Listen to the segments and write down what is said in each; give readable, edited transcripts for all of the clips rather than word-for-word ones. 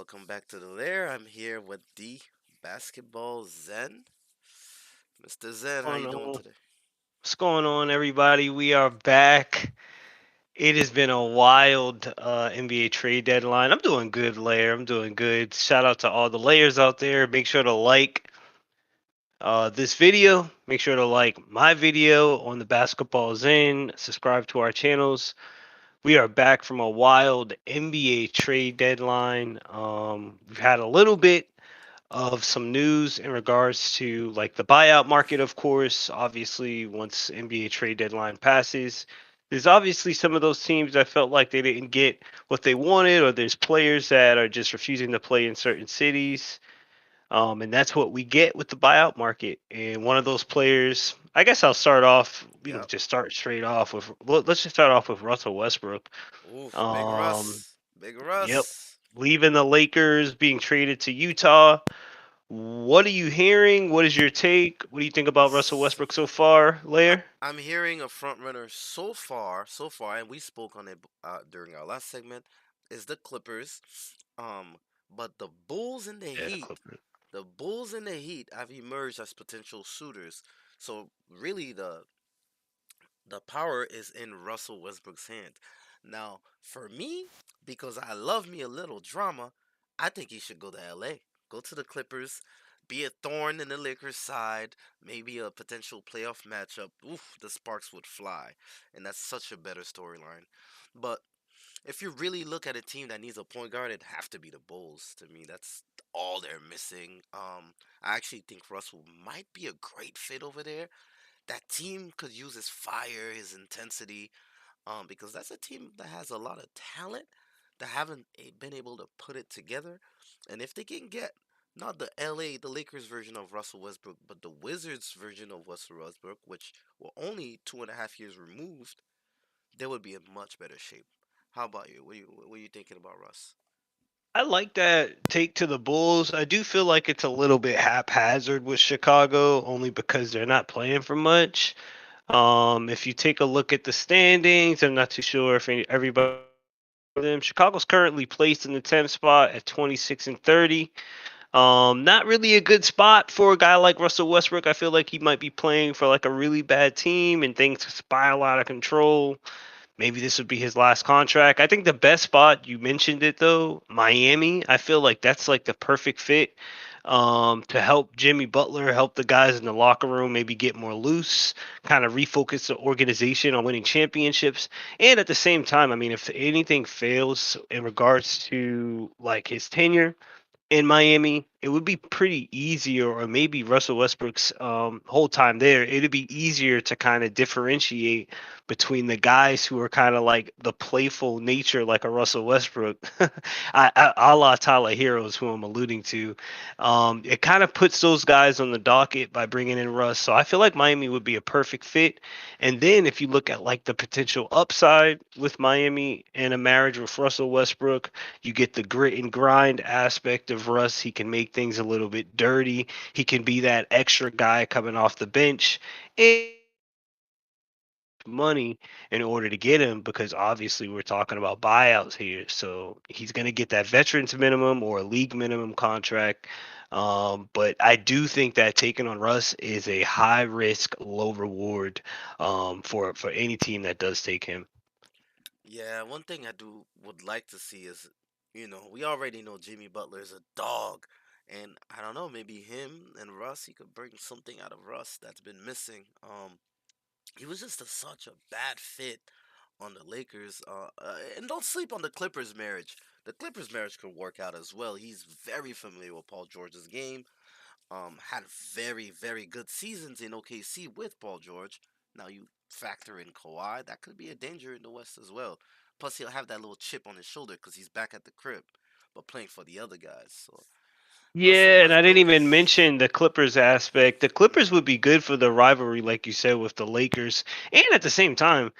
welcome back to the lair. I'm here with the basketball Zen. Mr. Zen, how Going you doing on? today? What's going on, everybody? We are back. It has been a wild NBA trade deadline. I'm doing good, Layer. I'm doing good. Shout out to all the layers out there. Make sure to like this video. Make sure to like my video on the Basketball Zen. Subscribe to our channels. We are back from a wild NBA trade deadline. We've had a little bit of some news in regards to like the buyout market, of course. Obviously, once NBA trade deadline passes, there's obviously some of those teams that felt like they didn't get what they wanted, or there's players that are just refusing to play in certain cities. And that's what we get with the buyout market. And one of those players, I guess I'll start off, Yep. just start straight off with, let's just start off with Russell Westbrook. Oof, Big Um, Russ. Big yep. Russ. Leaving the Lakers, being traded to Utah. What are you hearing? What is your take? What do you think about Russell S- Westbrook so far, I, Lair? I'm hearing a front runner so far, and we spoke on it during our last segment, is the Clippers. Um, but the Bulls and the Yeah, the Heat, Clippers. the Bulls and the Heat have emerged as potential suitors. So really, the power is in Russell Westbrook's hand. Now, for me, because I love me a little drama, I think he should go to LA. Go to the Clippers, be a thorn in the Lakers' side, maybe a potential playoff matchup. Oof, the sparks would fly. And that's such a better storyline. But if you really look at a team that needs a point guard, it'd have to be the Bulls. To me, that's all they're missing. I actually think Russell might be a great fit over there. That team could use his fire, his intensity, because that's a team that has a lot of talent that haven't been able to put it together. And if they can get not the Lakers version of Russell Westbrook, but the Wizards version of Russell Westbrook, which were only 2.5 years removed, they would be in much better shape. How about you? What are you thinking about Russ? I like that take to the Bulls. I do feel like it's a little bit haphazard with Chicago, only because they're not playing for much. If you take a look at the standings, I'm not too sure if everybody them. Chicago's currently placed in the 10th spot at 26-30. Not really a good spot for a guy like Russell Westbrook. I feel like he might be playing for like a really bad team and things spiral out of control. Maybe this would be his last contract. I think the best spot, you mentioned it though, Miami. I feel like that's like the perfect fit to help Jimmy Butler, help the guys in the locker room maybe get more loose, kind of refocus the organization on winning championships. And at the same time, I mean, if anything fails in regards to like his tenure, in Miami, it would be pretty easier, or maybe Russell Westbrook's whole time there, it'd be easier to kind of differentiate between the guys who are kind of like the playful nature, like a Russell Westbrook, a la Tyler Heroes, who I'm alluding to. It kind of puts those guys on the docket by bringing in Russ. So I feel like Miami would be a perfect fit. And then if you look at like the potential upside with Miami and a marriage with Russell Westbrook, you get the grit and grind aspect of Russ. He can make things a little bit dirty. He can be that extra guy coming off the bench. And money in order to get him, because obviously we're talking about buyouts here. So he's going to get that veterans minimum or a league minimum contract. But I do think that taking on Russ is a high risk, low reward for any team that does take him. Yeah, one thing I do would like to see is, we already know Jimmy Butler is a dog, and I don't know, maybe him and Russ, he could bring something out of Russ that's been missing. He was just such a bad fit on the Lakers. And don't sleep on the Clippers marriage. The Clippers marriage could work out as well. He's very familiar with Paul George's game. Had very, very good seasons in OKC with Paul George. Now you factor in Kawhi, that could be a danger in the West as well. Plus, he'll have that little chip on his shoulder because he's back at the crib, but playing for the other guys. So Russell Yeah, and I didn't Westbrook even is. mention the Clippers aspect. The Clippers would be good for the rivalry, like you said, with the Lakers. And at the same time,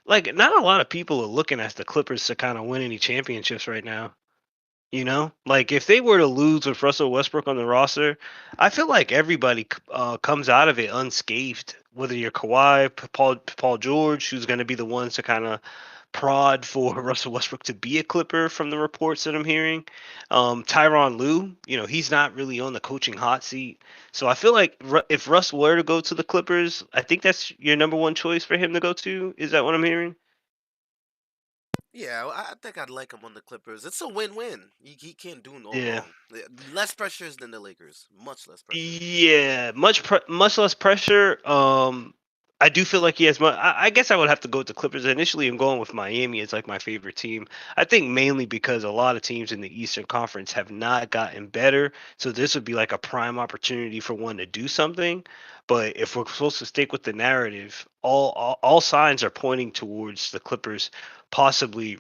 like not a lot of people are looking at the Clippers to kind of win any championships right now. You know, like if they were to lose with Russell Westbrook on the roster, I feel like everybody comes out of it unscathed. Whether you're Kawhi, Paul George, who's going to be the ones to kind of prod for Russell Westbrook to be a Clipper from the reports that I'm hearing. Tyronn Lue, he's not really on the coaching hot seat. So I feel like if Russ were to go to the Clippers, I think that's your number one choice for him to go to. Is that what I'm hearing? Yeah, I think I'd like him on the Clippers. It's a win-win. He can't do no Yeah. wrong. Less pressures than the Lakers. Much less pressure. Yeah, much less pressure. I do feel like he has. I guess I would have to go with the Clippers. Initially, I'm going with Miami. It's like my favorite team. I think mainly because a lot of teams in the Eastern Conference have not gotten better. So this would be like a prime opportunity for one to do something. But if we're supposed to stick with the narrative, all signs are pointing towards the Clippers possibly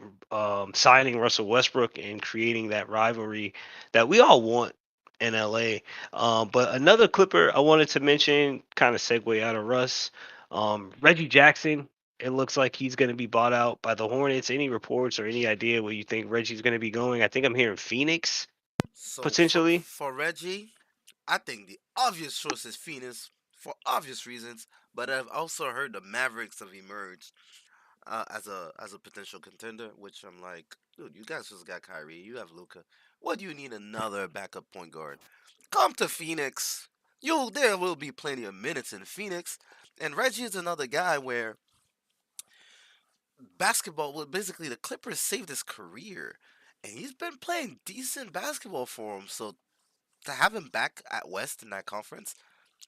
signing Russell Westbrook and creating that rivalry that we all want in LA. But another Clipper I wanted to mention, kind of segue out of Russ, Reggie Jackson. It looks like he's going to be bought out by the Hornets. Any reports or any idea where you think Reggie's going to be going? I think I'm hearing Phoenix So potentially. for Reggie, I think the obvious choice is Phoenix for obvious reasons. But I've also heard the Mavericks have emerged as a potential contender, which I'm like, dude, you guys just got Kyrie, you have Luca. What do you need another backup point guard? Come to Phoenix. There will be plenty of minutes in Phoenix. And Reggie is another guy where basketball, well, basically the Clippers saved his career, and he's been playing decent basketball for him. So to have him back at West in that conference,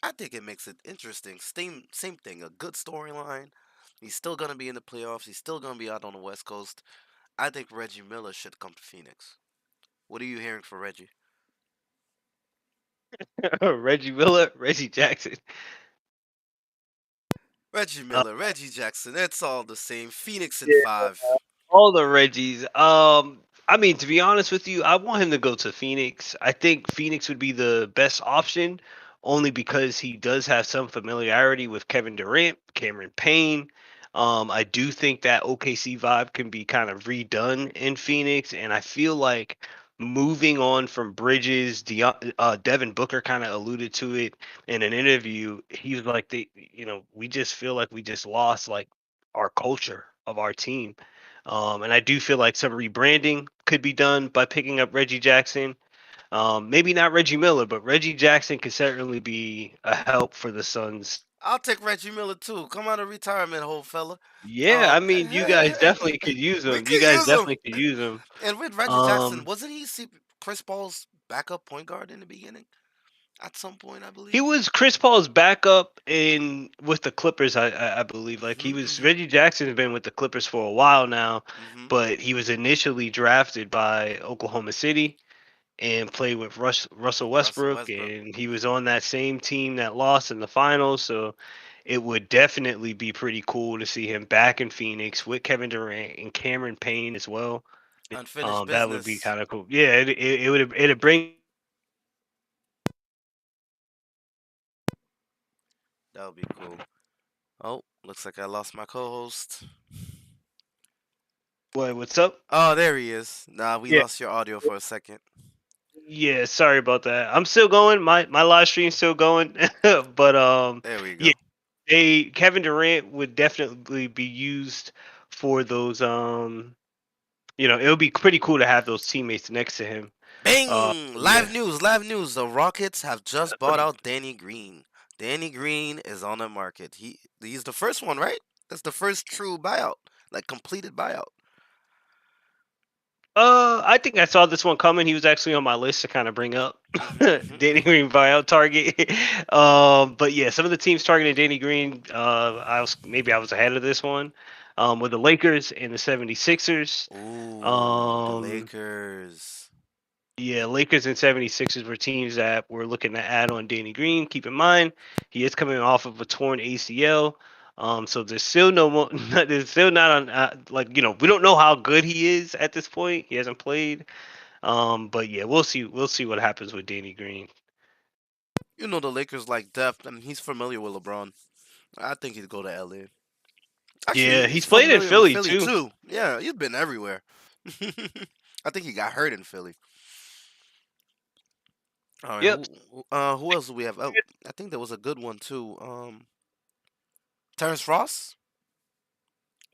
I think it makes it interesting. Same thing, a good storyline. He's still gonna be in the playoffs. He's still gonna be out on the West Coast. I think Reggie Miller should come to Phoenix. What are you hearing for Reggie? Reggie Miller, Reggie Jackson. Reggie Uh, Miller, Reggie Jackson. It's all the same. Phoenix in yeah, 5. all the Reggies. I mean, to be honest with you, I want him to go to Phoenix. I think Phoenix would be the best option, only because he does have some familiarity with Kevin Durant, Cameron Payne. I do think that OKC vibe can be kind of redone in Phoenix, and I feel like moving on from Bridges, Devin Booker kind of alluded to it in an interview. He was like, we just feel like we just lost like our culture of our team. And I do feel like some rebranding could be done by picking up Reggie Jackson. Maybe not Reggie Miller, but Reggie Jackson could certainly be a help for the Suns. I'll take Reggie Miller too. Come out of retirement, old fella. Yeah, I mean, you guys definitely could use We him. You can guys use him. definitely could use him. And with Reggie Jackson, Um, wasn't he Chris Paul's backup point guard in the beginning? At some point, I he believe. was Chris Paul's backup in with the Clippers, I believe. Like he Mhm, was mhm, Reggie Jackson's been with the Clippers for a while now, mhm. but he was initially drafted by Oklahoma City and played with Russell Russell Westbrook, Westbrook. and he was on that same team that lost in the finals. So it would definitely be pretty cool to see him back in Phoenix with Kevin Durant and Cameron Payne as well. Unfinished That would be business. kind of cool. Yeah, it would it'd bring. That would be cool. Oh, looks like I lost my co-host. What's up? Oh, there he is. Nah, we Yeah, lost your audio for a second. yeah. Sorry about that. I'm still going. My live stream's still going, but There we yeah, go. Kevin Durant would definitely be used for those it would be pretty cool to have those teammates next to him. Bing! Yeah. Live news, live news. The Rockets have just bought out Danny Green. Danny Green is on the market. He's the first one, right? That's the first true buyout, like completed buyout. I think I saw this one coming. He was actually on my list to kind of bring up Danny Green buyout target. But yeah, some of the teams targeted Danny Green. I was ahead of this one. With the Lakers and the 76ers. Ooh, the Um, Lakers. Yeah, Lakers and 76ers were teams that were looking to add on Danny Green. Keep in mind, he is coming off of a torn ACL. So there's still no more, there's still not on, we don't know how good he is at this point. He hasn't played. But yeah, we'll see what happens with Danny Green. You know the Lakers like depth. I mean, he's familiar with LeBron. I think he'd go to LA. Yeah, Actually, he's he's played in familiar with Philly Philly too. too. Yeah, he's been everywhere. I think he got hurt in Philly. All right, Yep. who else do we have? Oh, I think there was a good one too. Terrence Ross.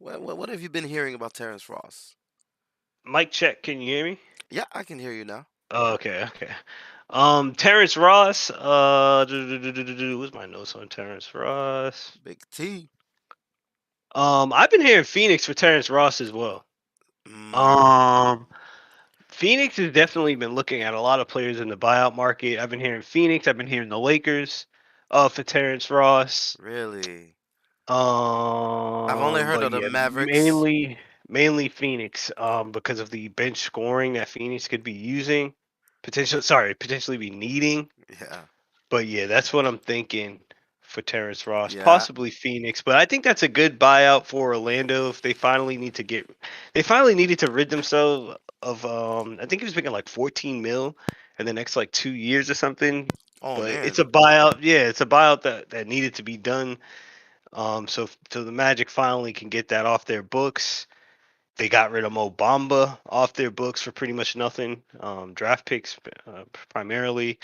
What have you been hearing about Terrence Ross? Mic check. Can you hear me? Yeah, I can hear you now. Oh, okay, okay. Terrence Ross. What's my notes on Terrence Ross? Big T. I've been hearing Phoenix for Terrence Ross as well. Mm, Um, Phoenix has definitely been looking at a lot of players in the buyout market. I've been hearing Phoenix. I've been hearing the Lakers, for Terrence Ross. really? I've only heard But of the yeah, Mavericks. mainly Phoenix. Because of the bench scoring that Phoenix could be using, potentially be needing. Yeah, But yeah, that's what I'm thinking for Terrence Ross, yeah. possibly Phoenix. But I think that's a good buyout for Orlando if they finally need to they finally needed to rid themselves of I think he was making like 14 mil in the next like 2 years or something. Oh But it's man. a buyout. Yeah, it's a buyout that needed to be done. So the Magic finally can get that off their books. They got rid of Mo Bamba off their books for pretty much nothing. Draft picks, primarily.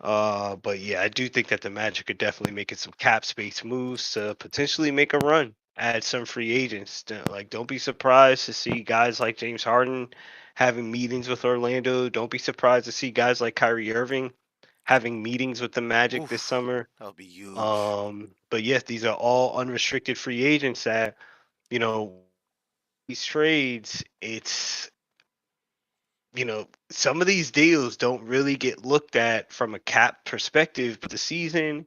But yeah, I do think that the Magic are definitely making some cap space moves to potentially make a run. Add some free agents. Like, don't be surprised to see guys like James Harden having meetings with Orlando. Don't be surprised to see guys like Kyrie Irving having meetings with the Magic this Oof. summer. That would be huge. But yes, these are all unrestricted free agents that, you know, these trades, some of these deals don't really get looked at from a cap perspective, but the season,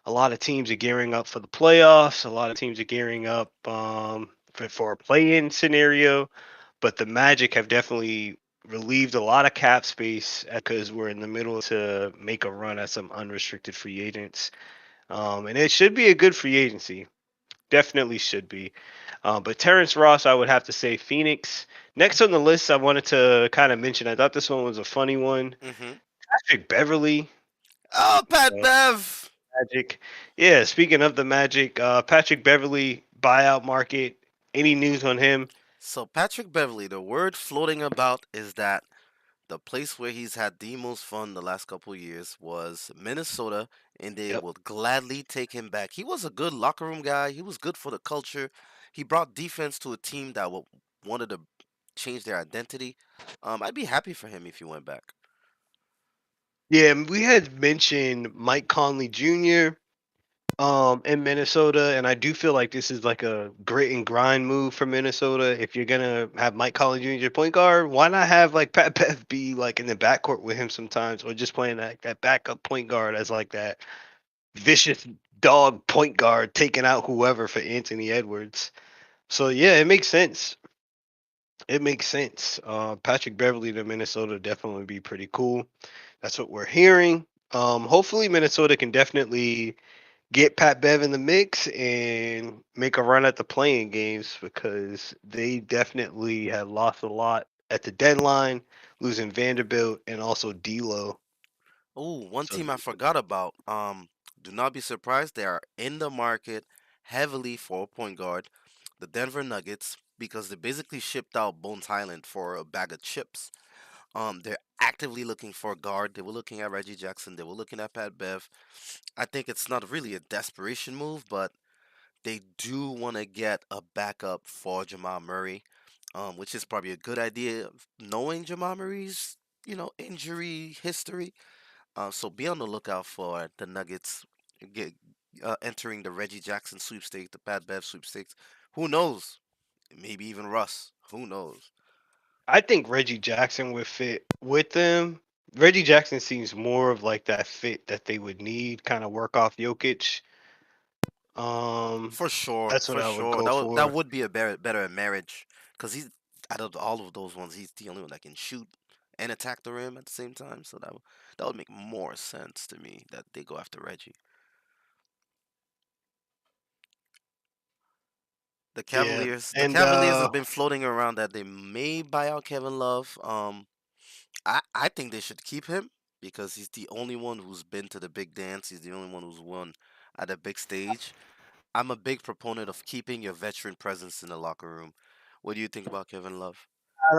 a lot of teams are gearing up for the playoffs. A lot of teams are gearing up for a play-in scenario. But the Magic have definitely relieved a lot of cap space because we're in the middle to make a run at some unrestricted free agents. And it should be a good free agency. Definitely should be. But Terrence Ross, I would have to say Phoenix. Next on the list, I wanted to kind of mention, I thought this one was a funny one. Mm-hmm. Patrick Beverly, Oh, Pat uh, Bev. Magic. Yeah, speaking of the Magic, Patrick Beverly buyout market. Any news on him? So Patrick Beverly, the word floating about is that the place where he's had the most fun the last couple of years was Minnesota, and they Yep. would gladly take him back. He was a good locker room guy. He was good for the culture. He brought defense to a team that wanted to change their identity. I'd be happy for him if he went back. Yeah, we had mentioned Mike Conley Jr. In Minnesota, and I do feel like this is like a grit and grind move for Minnesota. If you're gonna have Mike Conley Jr. point guard, why not have like Pat Bev be like in the backcourt with him sometimes, or just playing that backup point guard as like that vicious dog point guard taking out whoever for Anthony Edwards. So yeah, it makes sense. It makes sense. Patrick Beverly to Minnesota definitely be pretty cool. That's what we're hearing. Hopefully Minnesota can definitely get Pat Bev in the mix and make a run at the playing games because they definitely had lost a lot at the deadline, losing Vanderbilt and also D'Lo. Oh, one So team I forgot about. Do not be surprised. They are in the market heavily for a point guard, the Denver Nuggets, because they basically shipped out Bones Highland for a bag of chips. They're actively looking for a guard. They were looking at Reggie Jackson. They were looking at Pat Bev. I think it's not really a desperation move, but they do want to get a backup for Jamal Murray, which is probably a good idea, knowing Jamal Murray's injury history. So be on the lookout for the Nuggets get entering the Reggie Jackson sweepstakes, the Pat Bev sweepstakes. Who knows? Maybe even Russ. Who knows? I think Reggie Jackson would fit with them. Reggie Jackson seems more of like that fit that they would need, kind of work off Jokic. Um, For sure, that's what for I would sure. go That for. would be a better marriage, because he's out of all of those ones, he's the only one that can shoot and attack the rim at the same time. So that would make more sense to me that they go after Reggie. Yeah, The and Cavaliers has been floating around that they may buy out Kevin Love. I think they should keep him because he's the only one who's been to the big dance. He's the only one who's won at a big stage. I'm a big proponent of keeping your veteran presence in the locker room. What do you think about Kevin Love?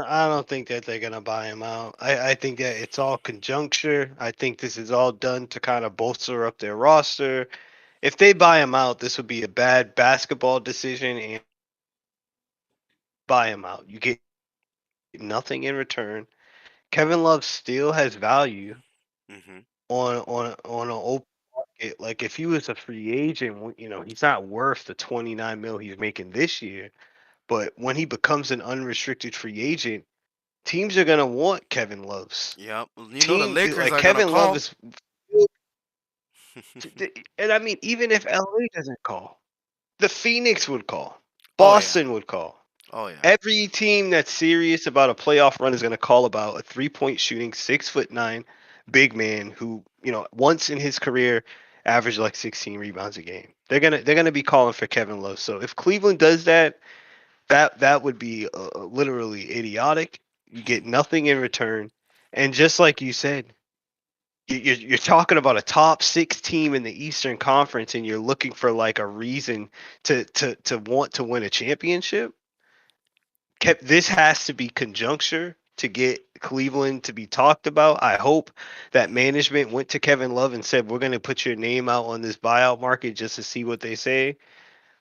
I don't think that they're gonna buy him out. I think that it's all conjuncture. I think this is all done to kind of bolster up their roster. If they buy him out, this would be a bad basketball decision buy him out. You get nothing in return. Kevin Love still has value Hmm. on an open market. Like if he was a free agent, he's not worth the 29 mil he's making this year. But when he becomes an unrestricted free agent, teams are gonna want Kevin Love's Yep. You know the team. Lakers Like are gonna Kevin Love call. is, and I mean, even if LA doesn't call, the Phoenix would call, Oh yeah. Boston would call. Oh yeah. Every team that's serious about a playoff run is going to call about a 3-point shooting 6'9" big man who once in his career averaged like 16 rebounds a game. They're gonna be calling for Kevin Love. So if Cleveland does that, that would be literally idiotic. You get nothing in return, and just like you said, you're talking about a top six team in the Eastern Conference, and you're looking for like a reason to want to win a championship. This has to be conjuncture to get Cleveland to be talked about. I hope that management went to Kevin Love and said, "We're going to put your name out on this buyout market just to see what they say."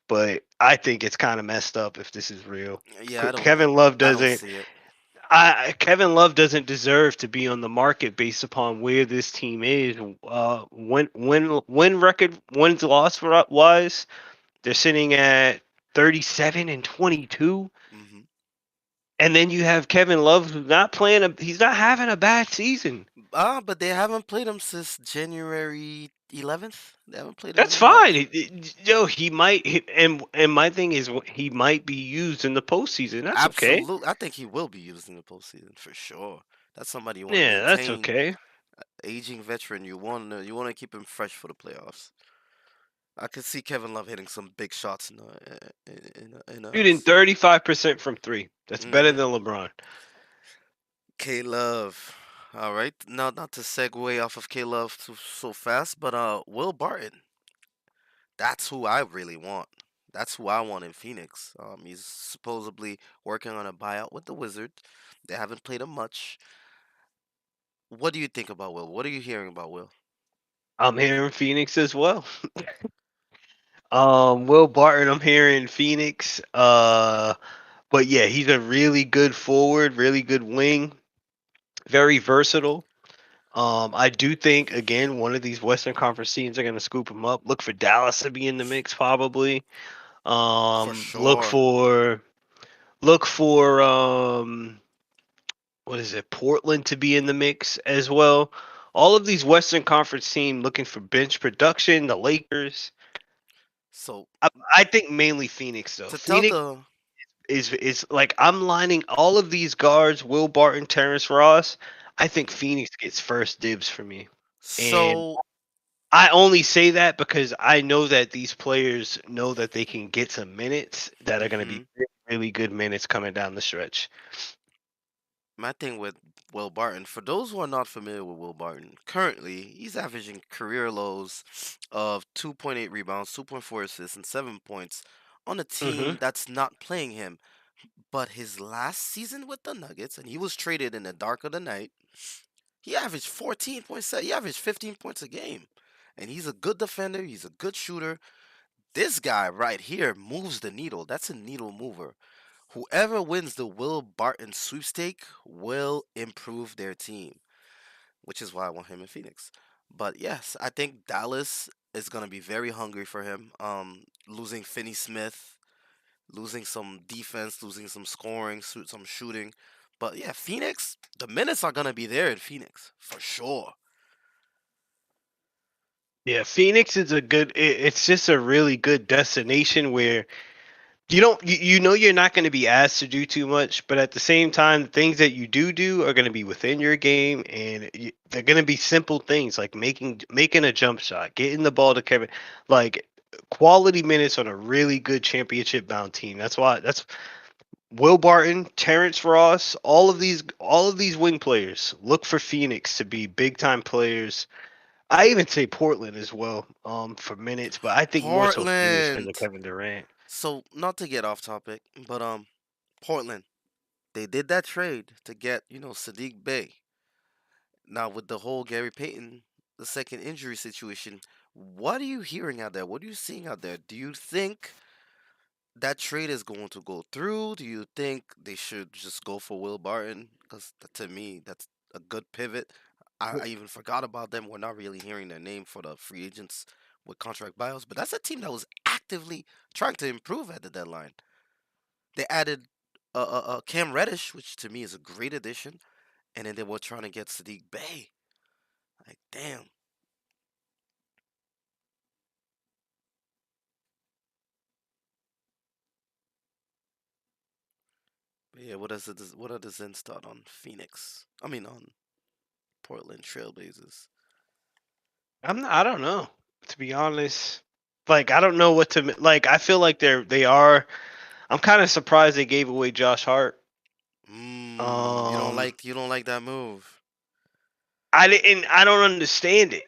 But I think it's kind of messed up if this is real. Yeah, Kevin Love I don't doesn't. see it. Kevin Love doesn't deserve to be on the market based upon where this team is. Win record wins loss wise, they're sitting at 37-22. Hmm. And then you have Kevin Love who's not playing. He's not having a bad season. But they haven't played him since January 11th. They haven't played him in That's a fine. month. He might. And my thing is, he might be used in the postseason. That's okay. Absolutely, I think he will be used in the postseason for sure. That's somebody you want to Yeah, that's maintain. okay. Aging veteran, you want to keep him fresh for the playoffs. I could see Kevin Love hitting some big shots in Shooting 35% from three. That's better hmm than LeBron. K Love. All right, now not to segue off of K Love so fast, but Will Barton. That's who I really want. That's who I want in Phoenix. He's supposedly working on a buyout with the Wizards. They haven't played him much. What do you think about Will? What are you hearing about Will? I'm hearing Phoenix as well. Will Barton, I'm hearing Phoenix. But yeah, he's a really good forward, really good wing, very versatile. I do think again one of these Western Conference teams are going to scoop him up. Look for Dallas to be in the mix, probably. For Look sure. for look for what is it? Portland to be in the mix as well. All of these Western Conference teams looking for bench production. The Lakers. So I, I think mainly Phoenix though. to tell Phoenix the is like I'm lining all of these guards: Will Barton, Terrence Ross. I think Mhm. Phoenix gets first dibs for me, and So I only say that because I know that these players know that they can get some minutes that are going to be mhm. really, really good minutes coming down the stretch. My thing with Will Barton, for those who are not familiar with Will Barton, currently he's averaging career lows of 2.8 rebounds, 2.4 assists, and 7 points on a Hmm. team that's not playing him. But his last season with the Nuggets, and he was traded in the dark of the night, he averaged 14.7, he averaged 15 points a game. And he's a good defender, he's a good shooter. This guy right here moves the needle. That's a needle mover. Whoever wins the Will Barton sweepstake will improve their team, which is why I want him in Phoenix. But yes, I think Dallas is gonna be very hungry for him. Losing Finney Smith, losing some defense, losing some scoring, some shooting. But yeah, Phoenix, the minutes are gonna be there in Phoenix for sure. Yeah, Phoenix is a good. It's just a really good destination where you don't you know you're not going to be asked to do too much, but at the same time, the things that you do are going to be within your game, and they're going to be simple things like making a jump shot, getting the ball to Kevin, like quality minutes on a really good championship bound team. That's Will Barton, Terrence Ross, all of these wing players. Look for Phoenix to be big time players. I even say Portland as well, for minutes, but I think more so Phoenix because of Portland. Kevin Durant. So not to get off topic, but Portland. They did that trade to get, Sadiq Bey. Now with the whole Gary Payton, the second injury situation, what are you hearing out there? What are you seeing out there? Do you think that trade is going to go through? Do you think they should just go for Will Barton? Because to me, that's a good pivot. I even forgot about them. We're not really hearing their name for the free agents with contract buyouts, but that's a team that was actively trying to improve at the deadline. They added Cam Reddish, which to me is a great addition, and then they were trying to get Sadiq Bey. Like, damn. But yeah, what are the Zen's thought on Phoenix? I mean, on Portland Trailblazers. I don't know, to be honest. Like I don't know what to like. I feel like they are. I'm kind of surprised they gave away Josh Hart. Um, You don't like that move. I didn't. I don't understand it.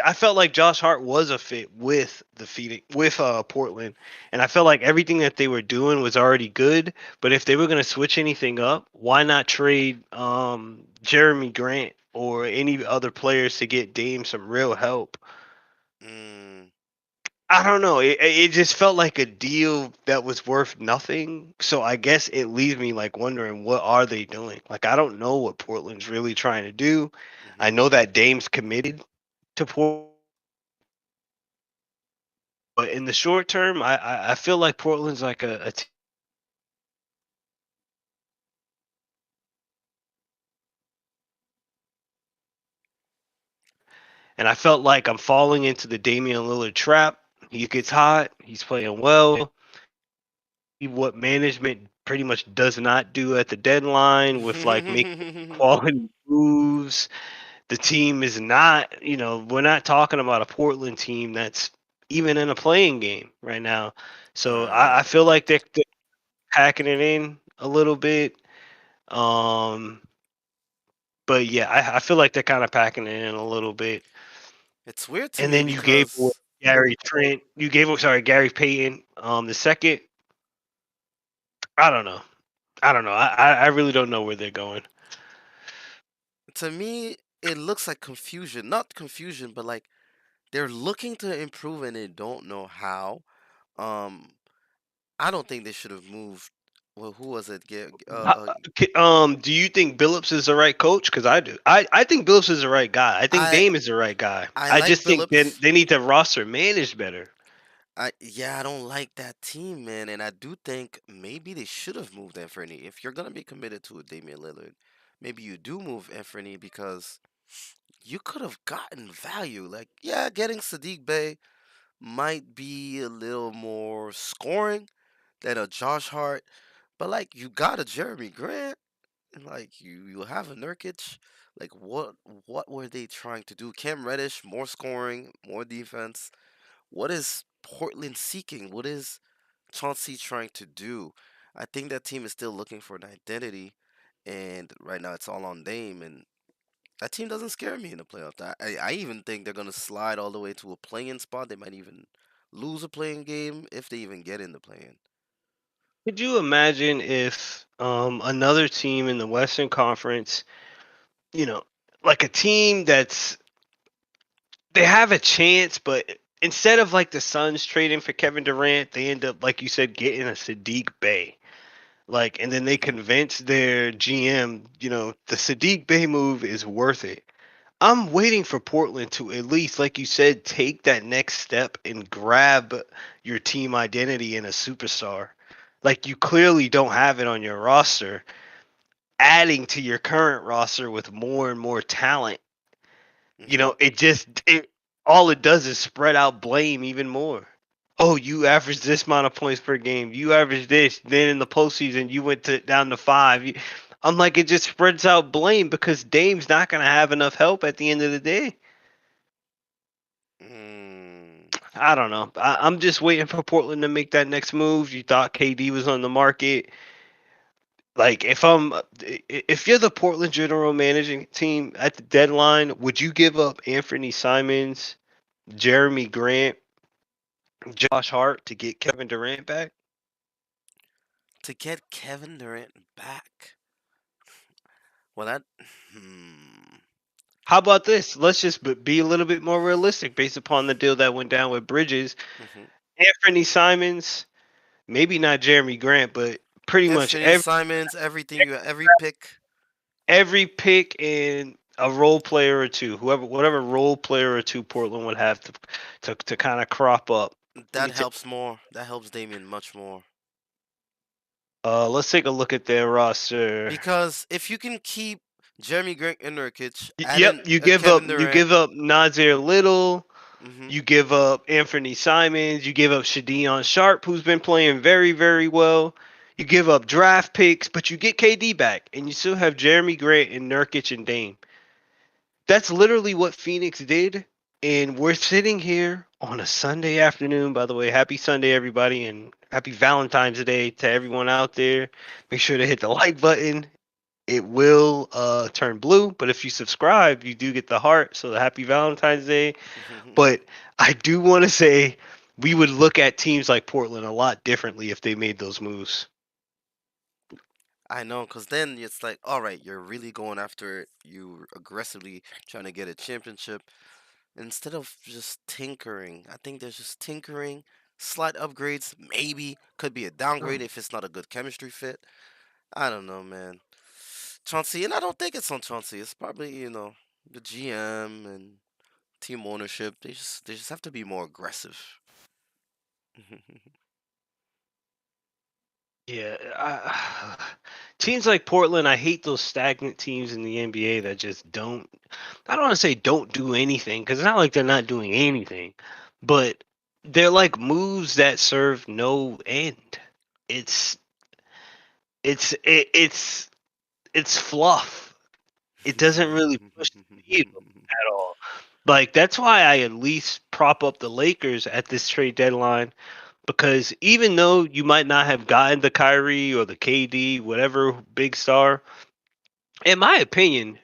I felt like Josh Hart was a fit with the Phoenix with Portland, and I felt like everything that they were doing was already good. But if they were going to switch anything up, why not trade Jeremy Grant or any other players to get Dame some real help? Mm, I don't know. It just felt like a deal that was worth nothing. So I guess it leaves me like wondering what are they doing? Like I don't know what Portland's really trying to do. I hmm know that Dame's committed to Portland, but in the short term, I feel like Portland's like a team, and I felt like I'm falling into the Damian Lillard trap. He gets hot. He's playing well. What management pretty much does not do at the deadline with like making quality moves. The team is not, we're not talking about a Portland team that's even in a playing game right now. So I right. feel like they're packing it in a little bit. Um, but yeah, I feel like they're kind of packing it in a little bit. It's weird to And me then you gave away because Gary Trent. You gave, sorry, Gary Payton. The second, I don't know. I don't know. I really don't know where they're going. to me it looks like confusion. Not confusion, but like they're looking to improve and they don't know how. Um, I don't think they should have moved. Well, who was it? Do you think Billups is the right coach? Because I do. I think Billups is the right guy. I think I Dame is the right guy. I I like just think Billups. they need to roster manage better. I don't like that team, man, and I do think maybe they should have moved Anthony. If you're gonna be committed to a Damian Lillard, maybe you do move Anthony because you could have gotten value. Like, yeah, getting Sadiq Bey might be a little more scoring than a Josh Hart, but like you got a Jeremy Grant, and like you have a Nurkic. Like what were they trying to do? Cam Reddish, more scoring, more defense. What is Portland seeking? What is Chauncey trying to do? I think that team is still looking for an identity, and right now it's all on Dame, and that team doesn't scare me in the playoffs. I even think they're gonna slide all the way to a playing spot. They might even lose a playing game if they even get in the playing. Could you imagine if another team in the Western Conference, you know, like a team that's they have a chance, but instead of like the Suns trading for Kevin Durant, they end up like you said getting a Sadiq Bey. Like, and then they Hmm. convince their GM, the Sadiq Bey move is worth it. I'm waiting for Portland to at least, like you said, take that next step and grab your team identity in a superstar. Like you clearly don't have it on your roster. Adding to your current roster with more and more talent, Hmm. it all it does is spread out blame even more. Oh, you averaged this amount of points per game. You averaged this. Then in the postseason, you went to down to 5. I'm like, it just spreads out blame because Dame's not going to have enough help at the end of the day. Mm. I don't know. I'm just waiting for Portland to make that next move. You thought KD was on the market. Like, if you're the Portland general managing team at the deadline, would you give up Anthony Simons, Jeremy Grant, Josh Hart to get Kevin Durant back? To get Kevin Durant back. Well, that. Hmm. How about this? Let's just be a little bit more realistic based upon the deal that went down with Bridges. Hmm. Anthony Simons, maybe not Jeremy Grant, but pretty much Anthony Simons, everything you, every pick every pick and a role player or two, whatever role player or two Portland would have to kind of crop up. Let that me take. helps more. That helps Damian much more. Let's take a look at their roster. Because if you can keep Jeremy Grant and Nurkic, add Yep, in up Kevin you Durant. give up Nazir Little, Hmm. you give up Anthony Simons, you give up Shadion Sharp, who's been playing very, very well. You give up draft picks, but you get KD back, and you still have Jeremy Grant and Nurkic and Dame. That's literally what Phoenix did, and we're sitting here on a Sunday afternoon. By the way, happy Sunday, everybody, and happy Valentine's Day to everyone out there. Make sure to hit the like button. It will turn blue, but if you subscribe, you do get the heart. So happy Valentine's Day. But I do want to say we would look at teams like Portland a lot differently if they made those moves. I know, because then it's like, all right, you're really going after it. You aggressively trying to get a championship instead of just tinkering. I think there's just tinkering, slight upgrades, maybe could be a downgrade if it's not a good chemistry fit. I don't know, man. Chauncey, and I don't think it's on Chauncey. It's probably the GM and team ownership. They just have to be more aggressive. Yeah, teams like Portland, I hate those stagnant teams in the NBA that just don't. I don't want to say don't do anything because it's not like they're not doing anything, but they're like moves that serve no end. It's it's it, it's it's fluff. It doesn't really push the needle at all. Like that's why I at least prop up the Lakers at this trade deadline because even though you might not have gotten the Kyrie or the KD, whatever big star, in my opinion,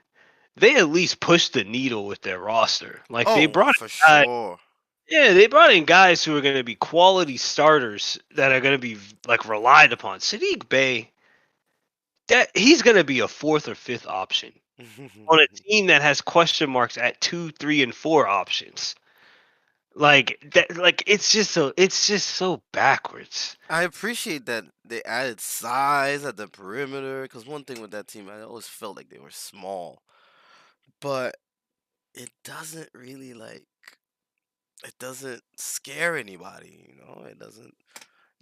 they at least pushed the needle with their roster. Like they Oh, brought for in guys, sure. yeah, they brought in guys who are going to be quality starters that are going to be like relied upon. Sadiq Bey, that he's going to be a fourth or fifth option on a team that has question marks at 2, 3, and 4 options. Like that, like it's just so backwards. I appreciate that they added size at the perimeter. Because one thing with that team, I always felt like they were small, but it doesn't really like it doesn't scare anybody. It doesn't.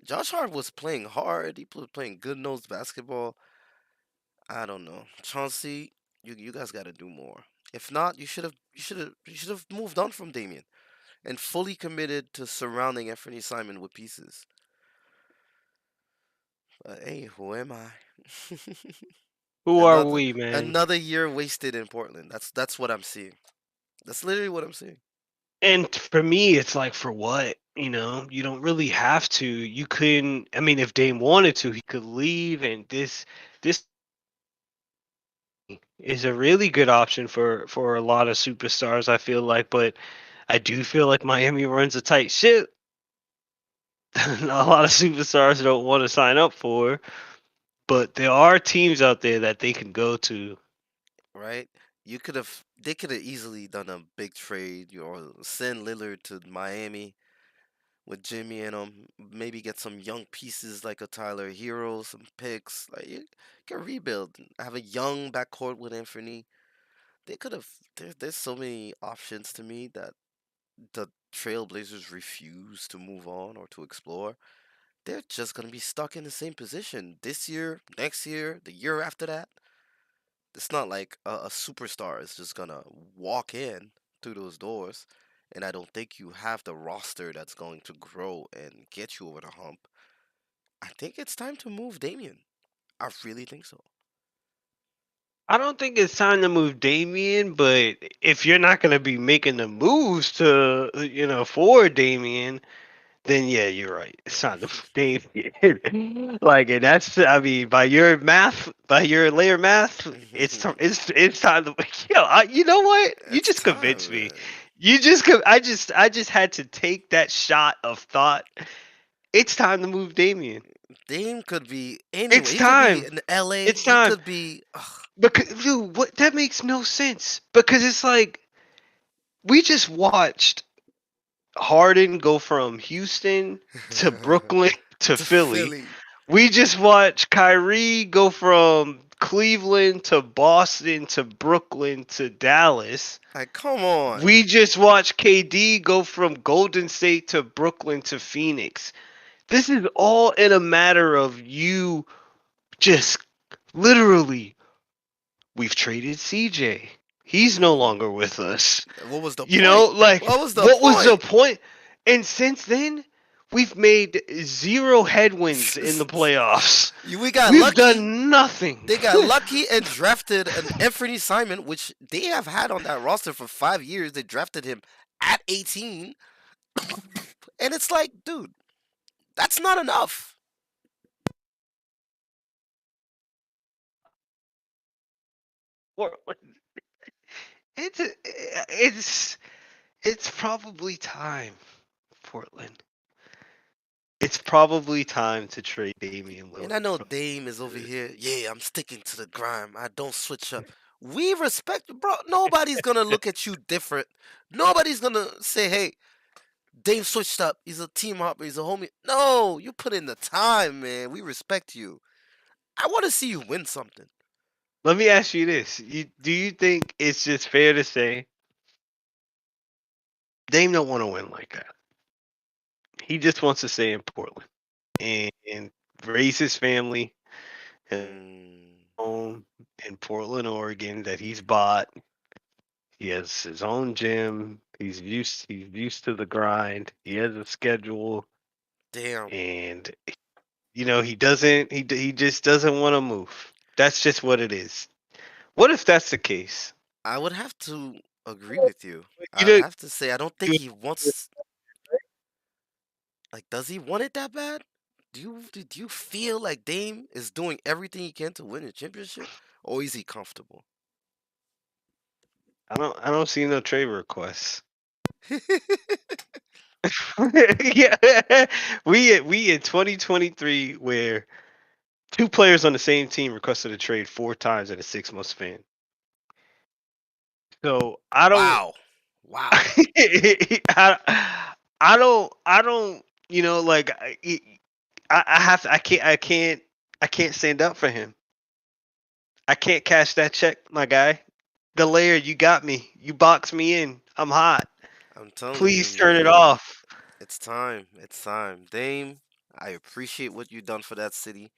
Josh Hart was playing hard. He was playing good nose basketball. I don't know, Chauncey. You guys got to do more. If not, you should have moved on from Damian and fully committed to surrounding Anthony Simon with pieces. But hey, who am I? Who are another we, man? another year wasted in Portland. That's what I'm seeing. That's literally what I'm seeing. And for me, it's like for what? You know, you don't really have to. You couldn't. I mean, if Dame wanted to, he could leave, and this is a really good option for a lot of superstars. I feel like, but I do feel like Miami runs a tight ship. A lot of superstars don't want to sign up for, but there are teams out there that they can go to. Right? They could have easily done a big trade, or send Lillard to Miami with Jimmy and maybe get some young pieces like a Tyler Hero, some picks. Like you can rebuild, have a young backcourt with Anthony. They could have. There's so many options to me that the Trailblazers refuse to move on or to explore. They're just gonna be stuck in the same position this year, next year, the year after that. It's not like a superstar is just gonna walk in through those doors, and I don't think you have the roster that's going to grow and get you over the hump. I think it's time to move Damian. I really think so. I don't think it's time to move Damian, but if you're not going to be making the moves to, for Damian, then yeah, you're right. It's time to move Damian. Like, and that's, I mean, by your layer math, it's time to. You know what? You It's just time, convinced me. man. I just had to take that shot of thought. It's time to move Damian. Dame could be anywhere. It's He could be time. in LA. It's He time. could be. Ugh. Because dude, what that makes no sense. Because it's like we just watched Harden go from Houston to Brooklyn to To Philly. Philly. We just watched Kyrie go from Cleveland to Boston to Brooklyn to Dallas. Like, come on. We just watched KD go from Golden State to Brooklyn to Phoenix. This is all in a matter of you just literally. We've traded CJ. He's no Hmm. longer with us. What was the You know, point? like, What was the what was the point? point? And since then, we've made zero headwinds in the playoffs. We got We've lucky. done nothing. They got lucky and drafted an Anthony Simon, which they have had on that roster for 5 years. They drafted him at 18. And it's like, dude, that's not enough. It's it's it's probably time, Portland. It's probably time to trade Damian And I Lillard know from Dame is over the here. Yeah, I'm sticking to the grime. I don't switch up. We respect, bro. Nobody's gonna look at you different. Nobody's gonna say, "Hey, Dame switched up. He's a team hopper. He's a homie." No, you put in the time, man. We respect you. I want to see you win something. Let me ask you this: do you think it's just fair to say Dame don't want to win like that? He just wants to stay in Portland and raise his family and Mm, home in Portland, Oregon that he's bought. He has his own gym. He's used to the grind. He has a schedule, damn. and he just doesn't want to move. That's just what it is. What if that's the case? I would have to agree with you. You I'd know, have to say I don't think he wants. Like, does he want it that bad? Do you feel like Dame is doing everything he can to win a championship, or is he comfortable? I don't see no trade requests. Yeah, we in 2023 where two players on the same team requested a trade 4 times at a 6 month span. So I don't, Wow, wow. I don't, like I have to, I can't stand up for him. I can't cash that check, my guy. The layer, you got me. You boxed me in. I'm hot. I'm telling you, Please turn it man. off. It's time. It's time. Dame, I appreciate what you've done for that city.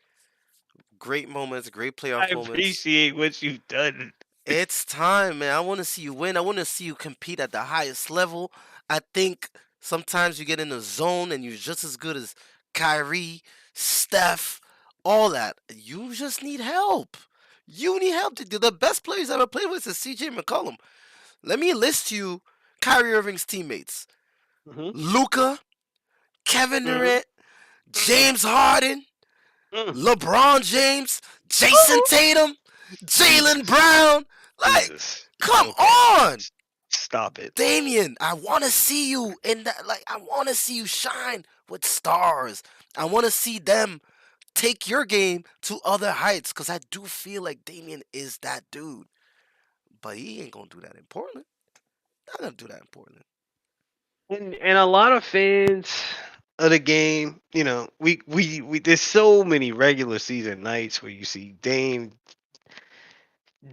Great moments, great I playoff moments. appreciate what you've done. It's time, man. I want to see you win. I want to see you compete at the highest level. I think sometimes you get in the zone and you're just as good as Kyrie, Steph, all that. You just need help. You need help. The best players I've ever played with is CJ McCollum. Let me list you Kyrie Irving's teammates: Hmm. Luca, Kevin Hmm. Durant, Hmm. James Harden, Mm. LeBron James, Jason Tatum, Jalen Jesus. Brown. Like, Jesus. come Okay. on. Stop it. Damien, I want to see you in that. Like, I want to see you shine with stars. I want to see them take your game to other heights because I do feel like Damien is that dude. But he ain't going to do that in Portland. Not going to do that in Portland. And a lot of fans of the game, we there's so many regular season nights where you see Dame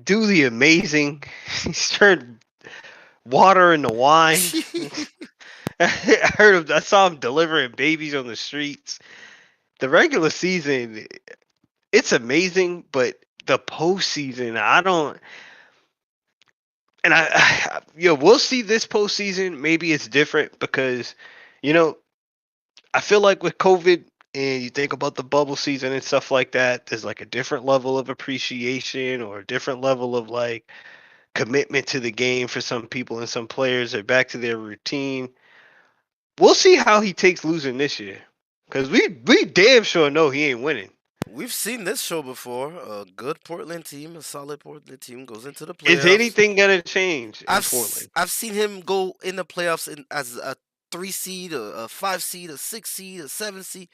do the amazing. He's turned water into wine. I saw him delivering babies on the streets. The regular season, it's amazing, but the postseason, I don't. And we'll see this postseason. Maybe it's different because, you know, I feel like with COVID and you think about the bubble season and stuff like that, there's like a different level of appreciation or a different level of like commitment to the game for some people and some players are back to their routine. We'll see how he takes losing this year. Cause we damn sure know he ain't winning. We've seen this show before. A good Portland team, a solid Portland team goes into the Is playoffs. anything gonna change in Portland? I've seen him go in the playoffs as a 3 seed, a 5 seed, a 6 seed, a 7 seed.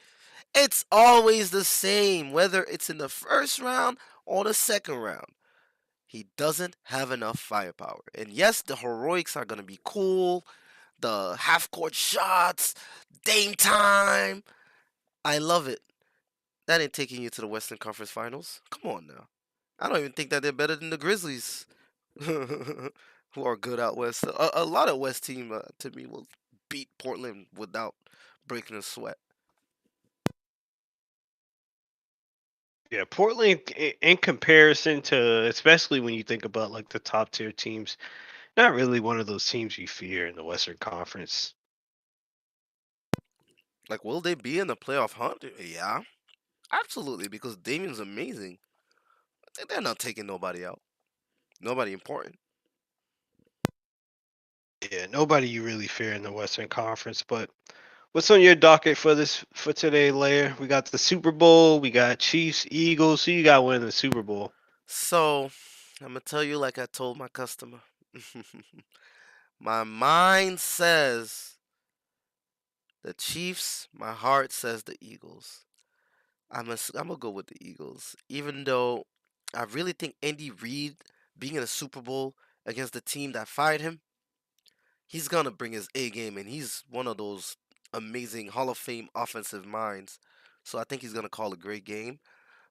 It's always the same, whether it's in the first round or the second round. He doesn't have enough firepower. And yes, the heroics are gonna be cool. the half court shots, Dame time. I love it. That ain't taking you to the Western Conference Finals. Come on now. I don't even think that they're better than the Grizzlies, who are good out west. A lot of West team to me will beat Portland without breaking a sweat. Yeah, Portland in comparison to, especially when you think about like the top tier teams, not really one of those teams you fear in the Western Conference. Like, will they be in the playoff hunt? Yeah, absolutely, because Damian's amazing. They're not taking nobody out. Nobody important. Yeah, nobody you really fear in the Western Conference. But what's on your docket for this for today, Lair? We got the Super Bowl. We got Chiefs, Eagles. Who you got winning the Super Bowl? So, I'm gonna tell you like I told my customer. My mind says the Chiefs. My heart says the Eagles. I'm gonna go with the Eagles, even though I really think Andy Reid being in a Super Bowl against the team that fired him, he's gonna bring his A game, and he's one of those amazing Hall of Fame offensive minds. So I think he's gonna call a great game.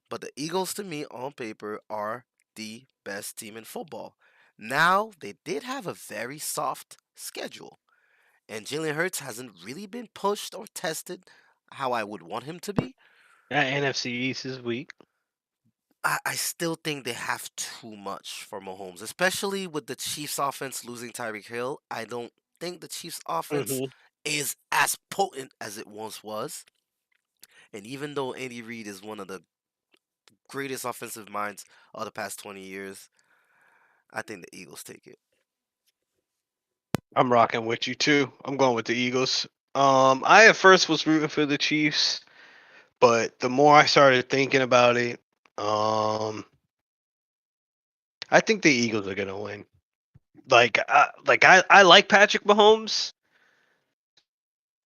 But the Eagles, to me, on paper, are the best team in football. Now they did have a very soft schedule, and Jalen Hurts hasn't really been pushed or tested how I would want him to be. That NFC East is weak. I still think they have too much for Mahomes, especially with the Chiefs offense losing Tyreek Hill. I don't think the Chiefs offense Hmm. is as potent as it once was. And even though Andy Reid is one of the greatest offensive minds of the past 20 years, I think the Eagles take it. I'm rocking with you too. I'm going with the Eagles. I at first was rooting for the Chiefs, but the more I started thinking about it, um, I think the Eagles are gonna win. I like Patrick Mahomes.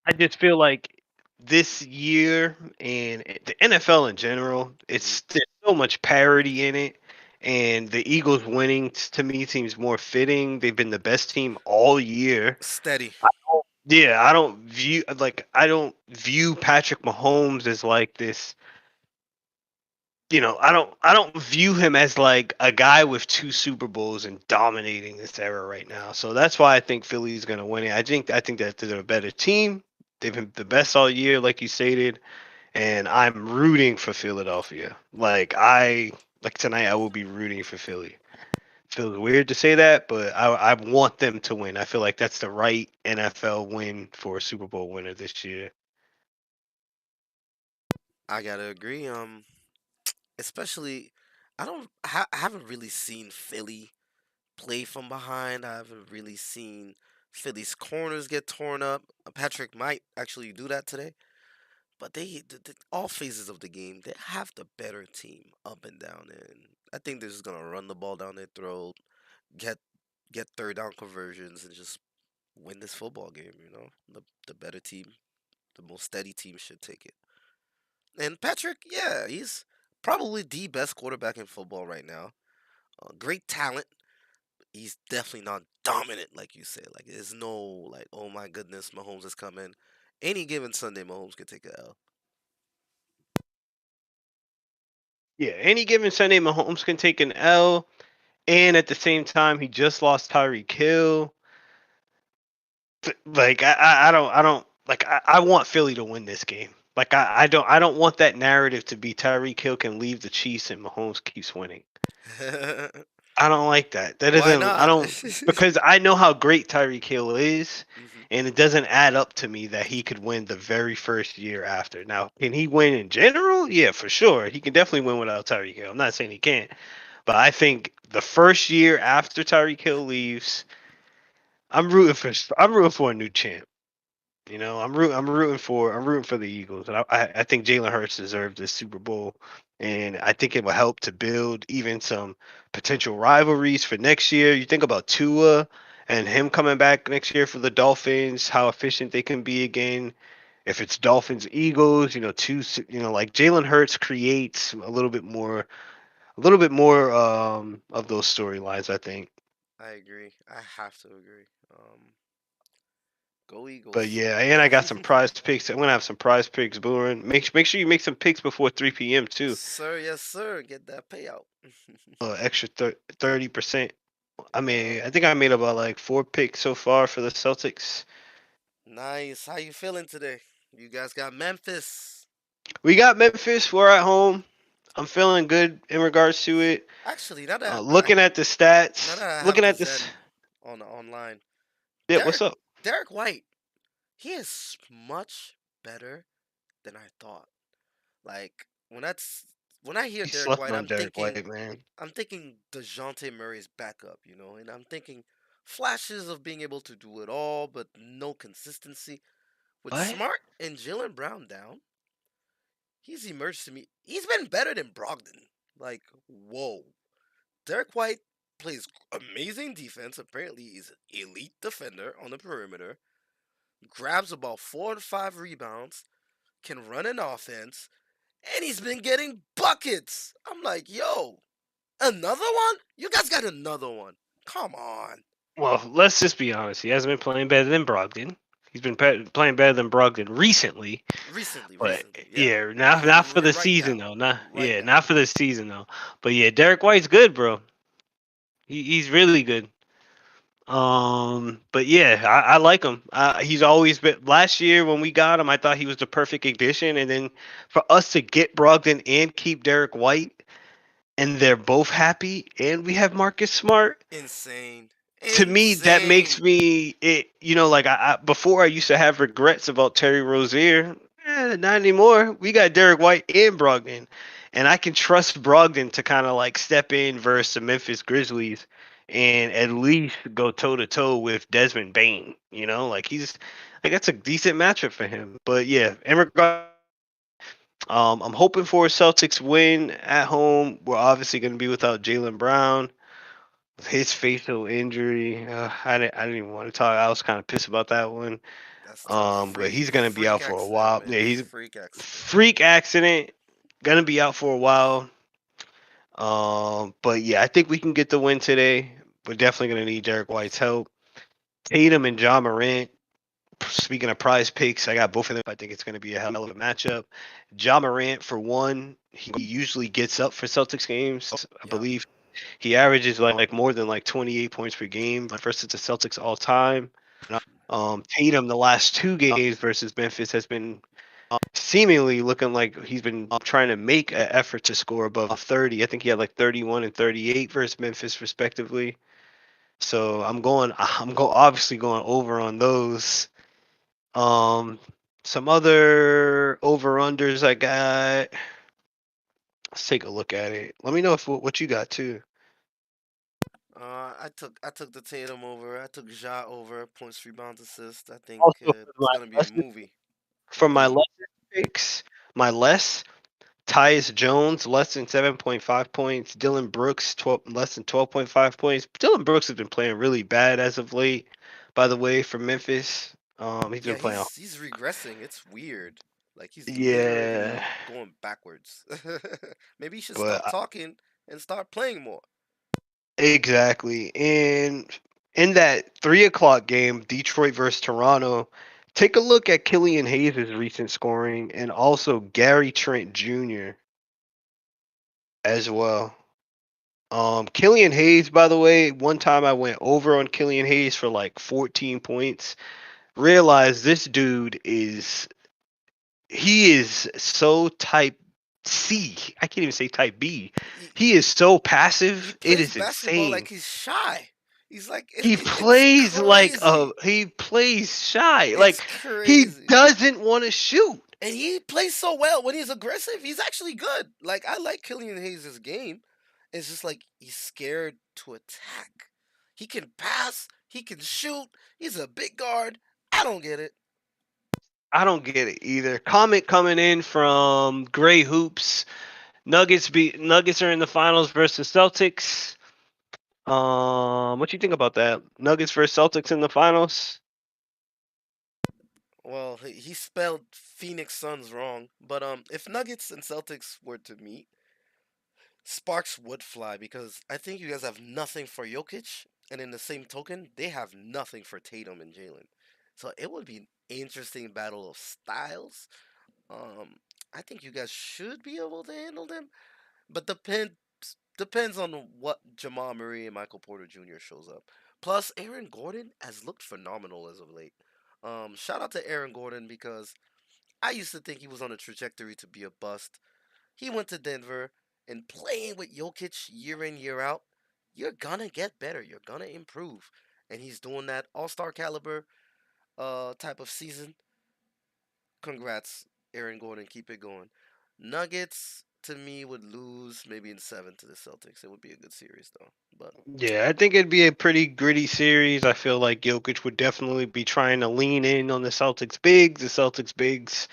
I just feel like this year and the NFL in general, Hmm. it's there's so much parity in it, and the Eagles winning to me seems more fitting. They've been the best team all year. Steady. Yeah, I don't view Patrick Mahomes as like this. I don't view him as like a guy with two Super Bowls and dominating this era right now. So that's why I think Philly's gonna win it. I think that they're a better team. They've been the best all year, like you stated, and I'm rooting for Philadelphia. Like tonight, I will be rooting for Philly. Feels weird to say that, but I want them to win. I feel like that's the right NFL win for a Super Bowl winner this year. I gotta agree. Especially, I haven't really seen Philly play from behind. I haven't really seen Philly's corners get torn up. Patrick might actually do that today. But all phases of the game, they have the better team up and down, and I think they're just gonna run the ball down their throat, get get third down conversions, and just win this football game. The better team, the most steady team should take it. And Patrick, yeah, he's probably the best quarterback in football right now. Great talent. He's definitely not dominant like you said. Like there's no like, oh my goodness, Mahomes is coming. Any given Sunday, Mahomes can take a L. Yeah, any given Sunday, Mahomes can take an L, and at the same time, he just lost Tyreek Hill. Like I don't like I want Philly to win this game. Like I don't want that narrative to be Tyreek Hill can leave the Chiefs and Mahomes keeps winning. I don't like that. That Why doesn't I not? don't because I know how great Tyreek Hill is, Hmm. and it doesn't add up to me that he could win the very first year after. Now, can he win in general? Yeah, for sure. He can definitely win without Tyreek Hill. I'm not saying he can't, but I think the first year after Tyreek Hill leaves, I'm rooting for a new champ. I'm rooting for the Eagles, and I think Jalen Hurts deserves this Super Bowl, and I think it will help to build even some potential rivalries for next year. You think about Tua and him coming back next year for the Dolphins, how efficient they can be again. If it's Dolphins Eagles, like Jalen Hurts creates a little bit more of those storylines. I think. I agree. I have to agree. Go But Eagles. yeah, and I got some prize picks. I'm gonna have some prize picks, Boorin. Make sure you make some picks before 3 p.m. too. Sir, yes, sir. Get that payout. Extra 30%. I Yup. mean, I think I made about like 4 picks so far for the Celtics. Nice. How you feeling today? You guys got Memphis. We got Memphis. We're at home. I'm feeling good in regards to it. Actually, now that Looking at the stats, I have looking the at this. Zen on online, Yeah, what's Derek up? Derek White, he is much better than I thought. Like when I hear You Derek slept White, on Derek White, man. I'm thinking DeJounte Murray's backup, you know, and I'm thinking flashes of being able to do it all, but no consistency. With What? Smart and Jalen Brown down, he's emerged to me. He's been better than Brogdon. Like, whoa. Derek White plays amazing defense. Apparently, he's an elite defender on the perimeter. Grabs about 4 to 5 rebounds. Can run an offense. And he's been getting buckets. I'm like, yo, another one? You guys got another one. Come on. Well, let's just be honest. He hasn't been playing better than Brogdon. He's been playing better than Brogdon recently, but Recently, yeah. yeah, not for the Right season now. though. Not Right yeah, now. not for the season though. But yeah, Derek White's good, bro. He's really good. But yeah, I like him. He's always been. Last year when we got him, I thought he was the perfect addition, and then for us to get Brogdon and keep Derek White, and they're both happy, and we have Marcus Smart. Insane. To me, that makes Insane. me it. Like I before I used to have regrets about Terry Rozier. Not anymore. We got Derek White and Brogdon, and I can trust Brogdon to kind of like step in versus the Memphis Grizzlies and at least go toe to toe with Desmond Bain. Like he's like that's a decent matchup for him. But yeah, in regard, I'm hoping for a Celtics win at home. We're obviously going to be without Jalen Brown. His facial injury, I didn't even want to talk. I was kind of pissed about that one. That's tough. But he's gonna be Freak out for a accident, while. man. Yeah, he's Freak accident. freak accident, gonna be out for a while. But yeah, I think we can get the win today. We're definitely gonna need Derek White's help. Tatum and John Morant. Speaking of prize picks, I got both of them. I think it's going to be a hell of a matchup. John Morant, for one, he usually gets up for Celtics games. I Yep. believe he averages like more than like 28 points per game versus the Celtics all time. Tatum, the last 2 games versus Memphis, has been seemingly looking like he's been trying to make an effort to score above 30. I think he had like 31 and 38 versus Memphis, respectively. So obviously going over on those. Um, some other over unders I got. Let's take a look at it. Let me know if what you got too. I took the Tatum over. I took Ja over points, rebounds, assists. I think Also it's gonna be a movie. for my Hmm. lesser picks, my less Tyus Jones less than 7.5 points. Dylan Brooks less than 12.5 points. Dylan Brooks has been playing really bad as of late. By the way, for Memphis, he's Yeah, been playing. he's regressing. It's weird. Like he's literally Yeah, going backwards. Maybe he should but stop talking and start playing more. exactly. And in that 3 o'clock game, Detroit versus Toronto, take a look at Killian Hayes' recent scoring and also Gary Trent Jr. as well. Killian Hayes, by the way, one time I went over on Killian Hayes for like 14 points. Realized this dude he is so type C. I can't even say type B. He, He is so he passive. It plays is basketball insane. like he's shy. He's like He it's plays like crazy. he plays shy. It's Like he crazy. doesn't want to shoot. And he plays so well when he's aggressive. He's actually good. Like I like Killian Hayes' game. It's just like he's scared to attack. He can pass. He can shoot. He's a big guard. I don't get it. I don't get it either. Comment coming in from Gray Hoops. Nuggets are in the finals versus Celtics. What you think about that? Nuggets versus Celtics in the finals? Well, he spelled Phoenix Suns wrong. But if Nuggets and Celtics were to meet, sparks would fly because I think you guys have nothing for Jokic, and in the same token, they have nothing for Tatum and Jalen. So it would be an interesting battle of styles. Um, I think you guys should be able to handle them, but depends on what Jamal Murray and Michael Porter Jr. shows up. Plus, Aaron Gordon has looked phenomenal as of late. Shout out to Aaron Gordon because I used to think he was on a trajectory to be a bust. He went to Denver and playing with Jokic year in, year out, you're gonna get better. You're gonna improve. And he's doing that all-star caliber type of season. Congrats, Aaron Gordon. Keep it going. Nuggets to me would lose maybe in seven to the Celtics. It would be a good series though. But Yeah, I think it'd be a pretty gritty series. I feel like Jokic would definitely be trying to lean in on the Celtics bigs. The Celtics bigs,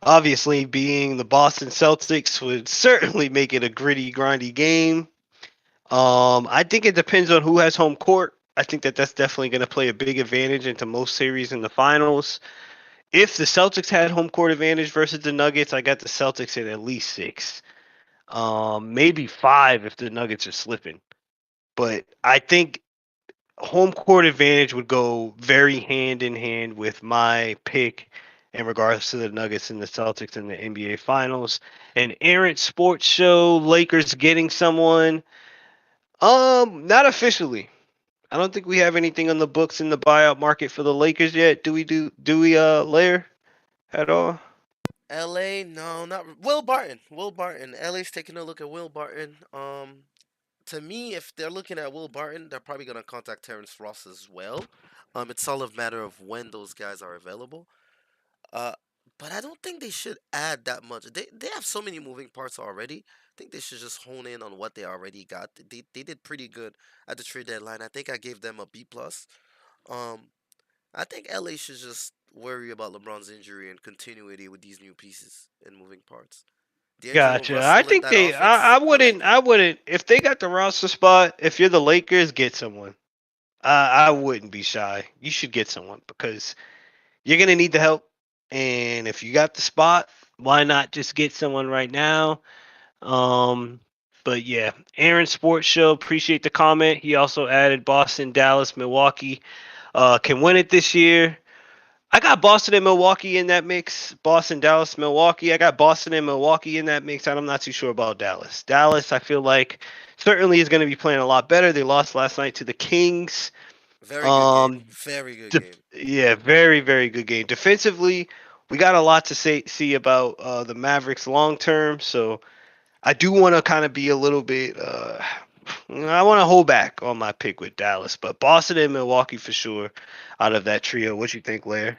obviously being the Boston Celtics, would certainly make it a gritty, grindy game. I think it depends on who has home court. I think that that's definitely going to play a big advantage into most series in the finals. If the Celtics had home court advantage versus the Nuggets, I got the Celtics at least six, maybe five if the Nuggets are slipping. But I think home court advantage would go very hand in hand with my pick in regards to the Nuggets and the Celtics in the NBA Finals. An errant sports show, Lakers getting someone. Not officially. I don't think we have anything on the books in the buyout market for the Lakers yet. Do we Lair at all? LA, no, not Will Barton. Will Barton. LA's taking a look at Will Barton. To me, if they're looking at Will Barton, they're probably gonna contact Terrence Ross as well. It's all a matter of when those guys are available. Uh, but I don't think they should add that much. They have so many moving parts already. I think they should just hone in on what they already got. They did pretty good at the trade deadline. I think I gave them a B plus. Um, I think LA should just worry about LeBron's injury and continuity with these new pieces and moving parts. D'Angelo Gotcha. I Russell in think that they. offense, I I like wouldn't. it. I wouldn't. If they got the roster spot, if you're the Lakers, get someone. I wouldn't be shy. You should get someone because you're gonna need the help. And if you got the spot, why not just get someone right now? Um, but yeah, Aaron Sports Show. Appreciate the comment. He also added Boston, Dallas, Milwaukee. Can win it this year. I got Boston and Milwaukee in that mix. Boston, Dallas, Milwaukee. I got Boston and Milwaukee in that mix, and I'm not too sure about Dallas. Dallas, I feel like certainly is going to be playing a lot better. They lost last night to the Kings. Very good game. Um, Very good game. yeah, very, very good game. Defensively, we got a lot to see about the Mavericks long term. So I do want to kind of be a little bit. I want to hold back on my pick with Dallas, but Boston and Milwaukee for sure out of that trio. What you think, Lair?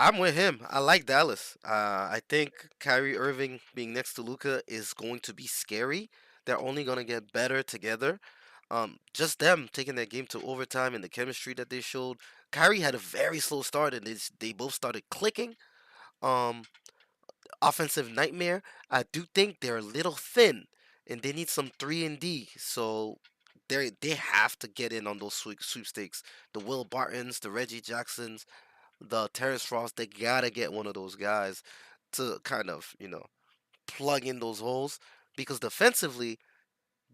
I'm with him. I like Dallas. I think Kyrie Irving being next to Luca is going to be scary. They're only gonna get better together. Just them taking that game to overtime and the chemistry that they showed. Kyrie had a very slow start, and they both started clicking. Um, Offensive nightmare. I do think they're a little thin, and they need some 3 and D. So they have to get in on those sweepstakes. The Will Bartons, the Reggie Jacksons, the Terrence Frost. They gotta get one of those guys to kind of plug in those holes because defensively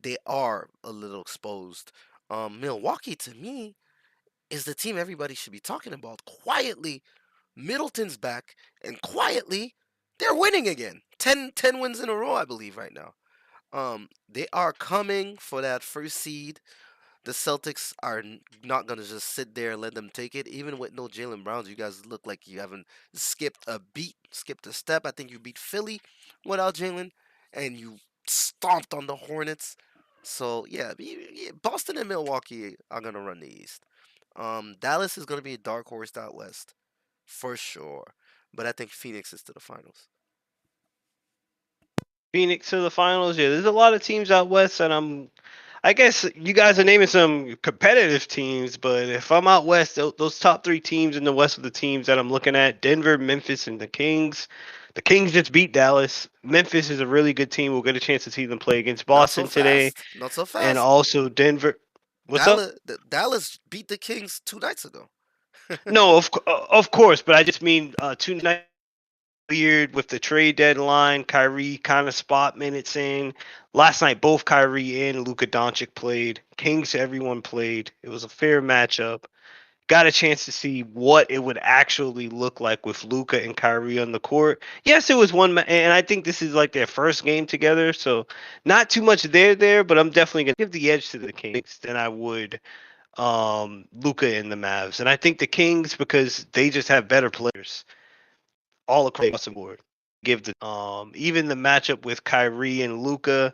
they are a little exposed. Milwaukee to me is the team everybody should be talking about. Quietly, Middleton's back, and quietly, they're winning again. 10 wins in a row, I believe, right now. They are coming for that first seed. The Celtics are not gonna just sit there and let them take it. Even with no Jalen Browns, you guys look like you haven't skipped a beat, skipped a step. I think you beat Philly without Jalen, and you stomped on the Hornets. So yeah, Boston and Milwaukee are gonna run the East. Dallas is gonna be a dark horse out west for sure, but I think Phoenix is to the finals. Phoenix to the finals. Yeah, there's a lot of teams out west, and I guess you guys are naming some competitive teams, but if I'm out west, those top three teams in the west are the teams that I'm looking at: Denver, Memphis, and the Kings. The Kings just beat Dallas. Memphis is a really good team. We'll get a chance to see them play against Not so Boston today, fast. Not so and fast. also Denver. What's up? Dallas beat the Kings 2 nights ago. No, of course, but I just mean tonight weird with the trade deadline. Kyrie kind of spot minutes in. Last night, both Kyrie and Luka Doncic played. Kings, everyone played. It was a fair matchup. got a chance to see what it would actually look like with Luka and Kyrie on the court. Yes, it was and I think this is like their first game together, so not too much there, but I'm definitely gonna give the edge to the Kings than I would Luka and the Mavs. And I think the Kings, because they just have better players all across the board. Give the even the matchup with Kyrie and Luka,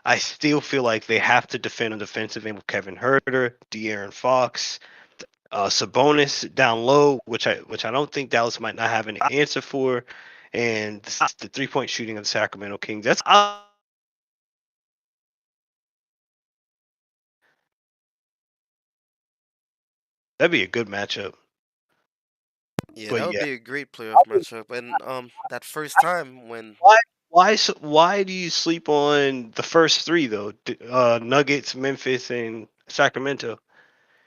I still feel like they have to defend on defensive end with Kevin Herter, De'Aaron Fox, Sabonis down low, which I don't think Dallas might not have an answer for, and the 3-point shooting of the Sacramento Kings. That'd be a good matchup. Yeah, But that would yeah, be a great playoff matchup. And that first time when why do you sleep on the first three though? Nuggets, Memphis, and Sacramento.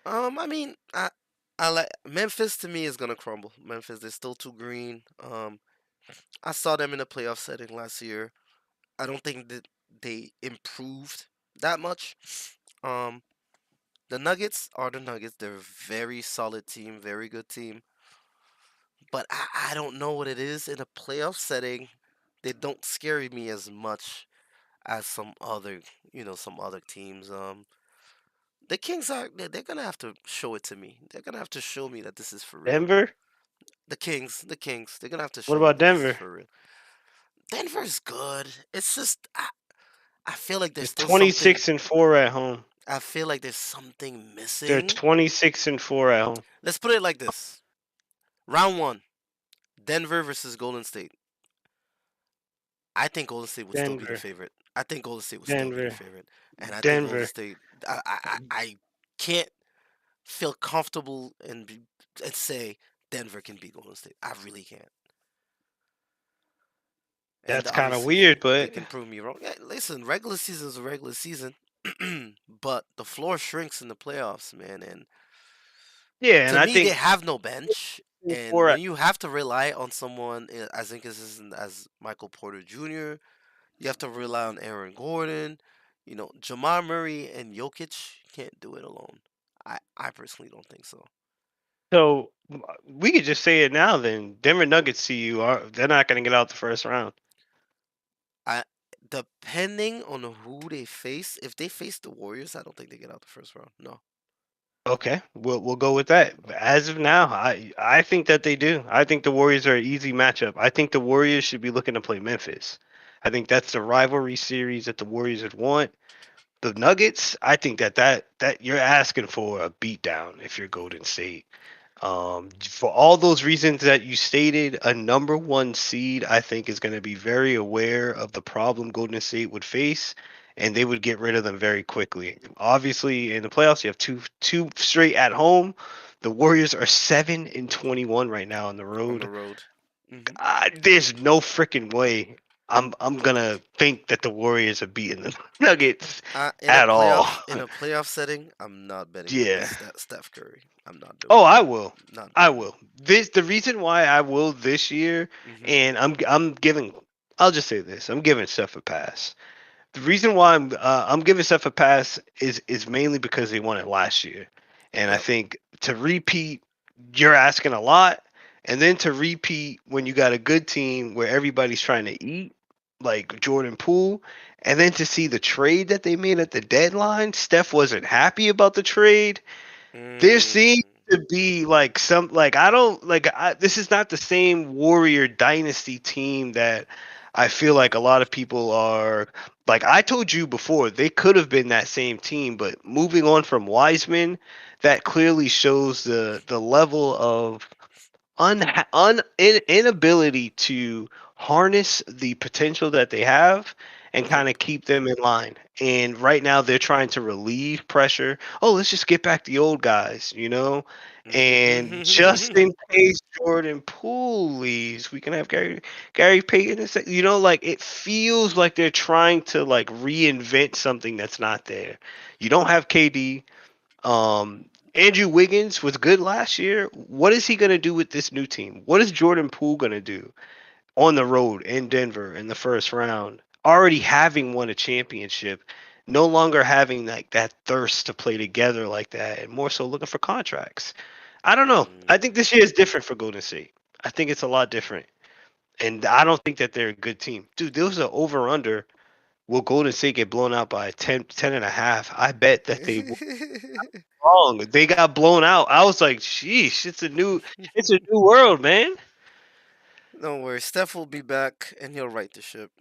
I mean, I like Memphis. To me is gonna crumble. Memphis, they're still too green. I saw them in a playoff setting last year. I don't think that they improved that much. Um, the Nuggets are the Nuggets. They're a very solid team, very good team. But I don't know what it is in a playoff setting. They don't scare me as much as some other, some other teams. The Kings are they're gonna have to show it to me. They're gonna have to show me that this is for real. Denver. The Kings, they're gonna have to What show me about that this is Denver? for real. Denver's good. It's just I feel like there's They're still something. 26-4 at home. I feel like there's something They're missing. 26-4 at home. Let's put it like this: Round one, Denver versus Golden State. I think Golden State would still be the Denver, favorite. I think Golden State would still be the Denver, favorite, and I think Golden Denver. State. I can't feel comfortable and say Denver can beat Golden State. I really can't. And That's kind of obviously, weird, they but can prove me wrong. Yeah, listen, regular season is a regular season, but the floor shrinks in the playoffs, man. And yeah, and to I me, they think have no bench. And 4 when you have to rely on someone as inconsistent as Michael Porter Jr., you have to rely on Aaron Gordon. Jamal Murray and Jokic can't do it alone. I personally don't think so. so we could just say it now. Then Denver Nuggets see you are they're not going to get out the first round. I Depending on who they face, if they face the Warriors, I don't think they get out the first round. No. Okay, we'll go with that. As of now, I think that they do. I think the Warriors are an easy matchup. I think the Warriors should be looking to play Memphis. I think that's the rivalry series that the Warriors would want. The Nuggets, I think that you're asking for a beatdown if you're Golden State. For all those reasons that you stated, a number one seed, I think, is going to be very aware of the problem Golden State would face, and they would get rid of them very quickly. Obviously, in the playoffs, you have two straight at home. The Warriors are 7-21 right now on the On the road. road. Hmm. There's no freaking way I'm gonna think that the Warriors are beating the Nuggets In a at all. playoff setting, I'm not betting Yeah. against Steph Curry. I'm not doing Oh, it. I will. Not I doing it. will. This the reason why I will this year, Hmm. and I'm giving. I'll just say this: I'm giving Steph a pass. The reason why I'm giving Steph a pass is mainly because they won it last year, and I Yep. think to repeat, you're asking a lot, and then to repeat when you got a good team where everybody's trying to eat, like Jordan Poole, and then to see the trade that they made at the deadline, Steph wasn't happy about the trade. There seems Mm. to be like some like I don't like this is not the same Warrior Dynasty team that I feel like a lot of people are like I told you before they could have been that same team, but moving on from Wiseman, that clearly shows the level of inability to harness the potential that they have and Yep. kind of keep them in line. And right now they're trying to relieve pressure. Oh, let's just get back the old guys, you know? And just in case Jordan Poole leaves, we can have Gary Payton. You know, like it feels like they're trying to like reinvent something that's not there. You don't have KD. Andrew Wiggins was good last year. What is he going to do with this new team? What is Jordan Poole going to do on the road in Denver in the first round? Already having won a championship, no longer having like that thirst to play together like that, and more so looking for contracts. I don't know. I think this Mm. year is different for Golden State. I think it's a lot different. And I don't think that they're a good team. Dude, there was an over under. Will Golden State get blown out by 10, 10 and a half? I bet that they were wrong. They got blown out. I was like, sheesh, it's a new world, man. Don't worry, Steph will be back and he'll right the ship.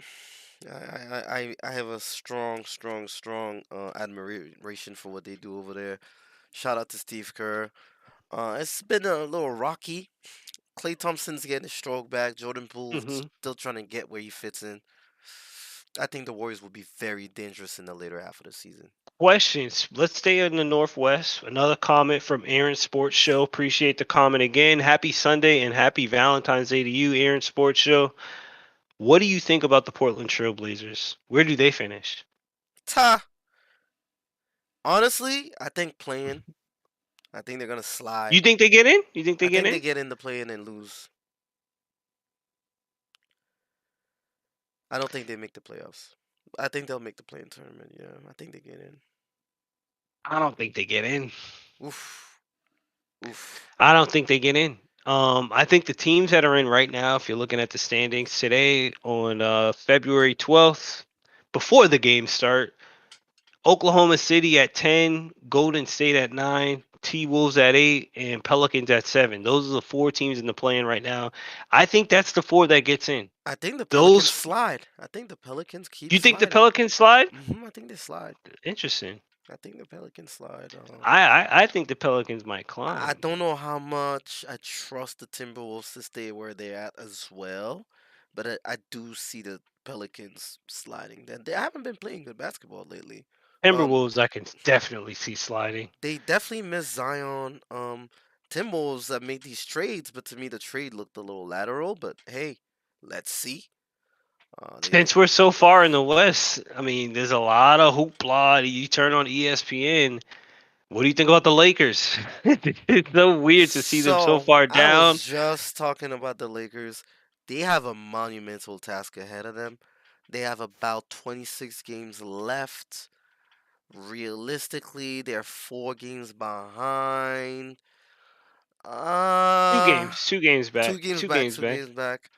I have a strong admiration for what they do over there. Shout out to Steve Kerr. It's been a little rocky. Klay Thompson's getting his stroke back. Jordan Poole's Hmm. still trying to get where he fits in. I think the Warriors will be very dangerous in the later half of the season. Questions. Let's stay in the Northwest. Another comment from Aaron Sports Show. Appreciate the comment again. Happy Sunday and happy Valentine's Day to you, Aaron Sports Show. What do you think about the Portland Trailblazers? Where do they finish? Ta. Honestly, I think playing. I think they're gonna You slide. think they get in? You think I they get think they in? get in the play-in and lose. I don't think they make the playoffs. I think they'll make the play-in tournament. Yeah, I think they get in. I don't think they get in. Oof. Oof. I don't think they get in. I think the teams that are in right now, if you're looking at the standings today on February 12th, before the games start, Oklahoma City at 10, Golden State at 9, T Wolves at 8, and Pelicans at 7. Those are the four teams in the play-in right now. I think that's the four that gets in. I think the Pelicans Those. slide. I think the Pelicans keep You think the sliding. Pelicans slide? I think they slide. Interesting. I think the Pelicans slide. I think the Pelicans might I climb. don't know how much I trust the Timberwolves to stay where they're at as well, but I do see the Pelicans sliding. They haven't been playing good basketball lately. Um, Timberwolves, I can definitely see sliding. they definitely miss Zion. Timberwolves that made these trades, but to me the trade looked a little lateral. But hey, let's see. They Since we're so far in the West, I mean, there's a lot of hoopla. You turn on ESPN. What do you think about the Lakers? It's so weird to see them so So far I down. was just talking about the Lakers. They have a monumental task ahead of them. They have about 26 games left. Realistically, they're 4 games behind. Two Uh, games, 2 games two back, games two back, games two back. games back.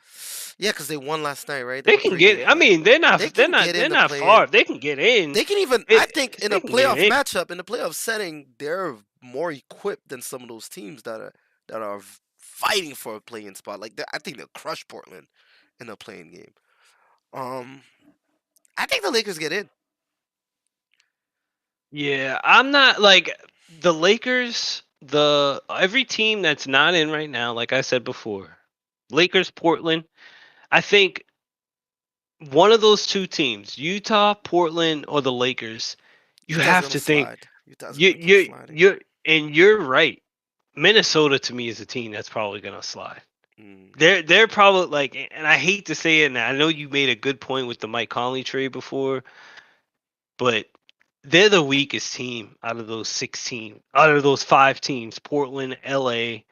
Yeah, because they won last night, right? They They were can 3 games get. I back. mean, they're They not. They're can not. get in They're the not play in. far. They can get in. They can even, I It, think, in a they can get playoff in. matchup, in a playoff setting, they're more equipped than some of those teams that are fighting for a playing spot. Like I think they'll crush Portland in a playing game. Um, I think the Lakers get in. Yeah, I'm not like the Lakers. The every team that's not in right now, like I said before, Lakers, Portland. I think one of those two teams, Utah, Portland, or the Lakers, you Utah's have gonna to think slide. Utah's you gonna keep you sliding. you're right. Minnesota to me is a team that's probably gonna slide. Mm, They're probably like, and I hate to say it, and I know you made a good point with the Mike Conley trade before, but they're the weakest team out of those 16, out of those 5 teams: Portland, LA,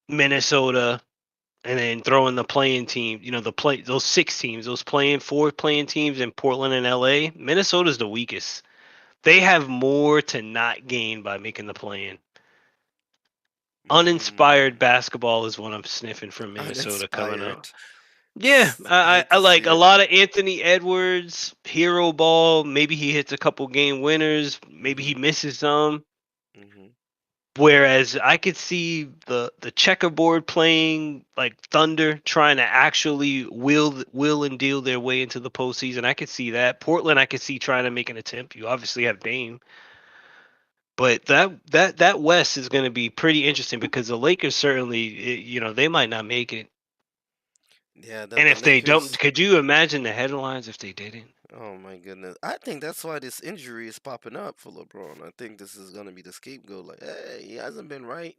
Minnesota, and then throw in the playing team. You know, those 6 teams, those playing 4 playing teams in Portland and LA. Minnesota's the weakest. They have more to not gain by making the play-in. mm, Uninspired basketball is what I'm sniffing from Minnesota coming up. uninspired. Yeah, Hate I to like see a it. lot of Anthony Edwards, hero ball. Maybe he hits a couple game winners. Maybe he Mhm. misses some. Mhm. Whereas I could see the checkerboard playing like Thunder trying to actually will and deal their way into the postseason. I could see that. Portland, I could see trying to make an attempt. You obviously have Dame, but that West is going to be pretty interesting because the Lakers certainly, they might not make it. Yeah, And the if they don't, Lakers. could you imagine the headlines if they didn't? Oh my goodness. I think that's why this injury is popping up for LeBron. I think this is gonna be the scapegoat. Like, hey, he hasn't been right.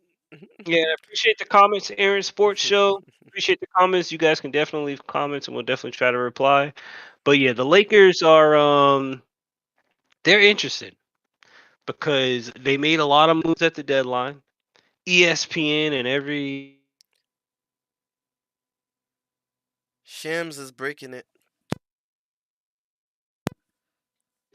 Yeah, I appreciate the comments, Aaron Sports Show. Appreciate the comments. You guys can definitely leave comments, and we'll definitely try to reply. But yeah, the Lakers are they're interested because they made a lot of moves at the deadline. ESPN and every Shams is breaking it.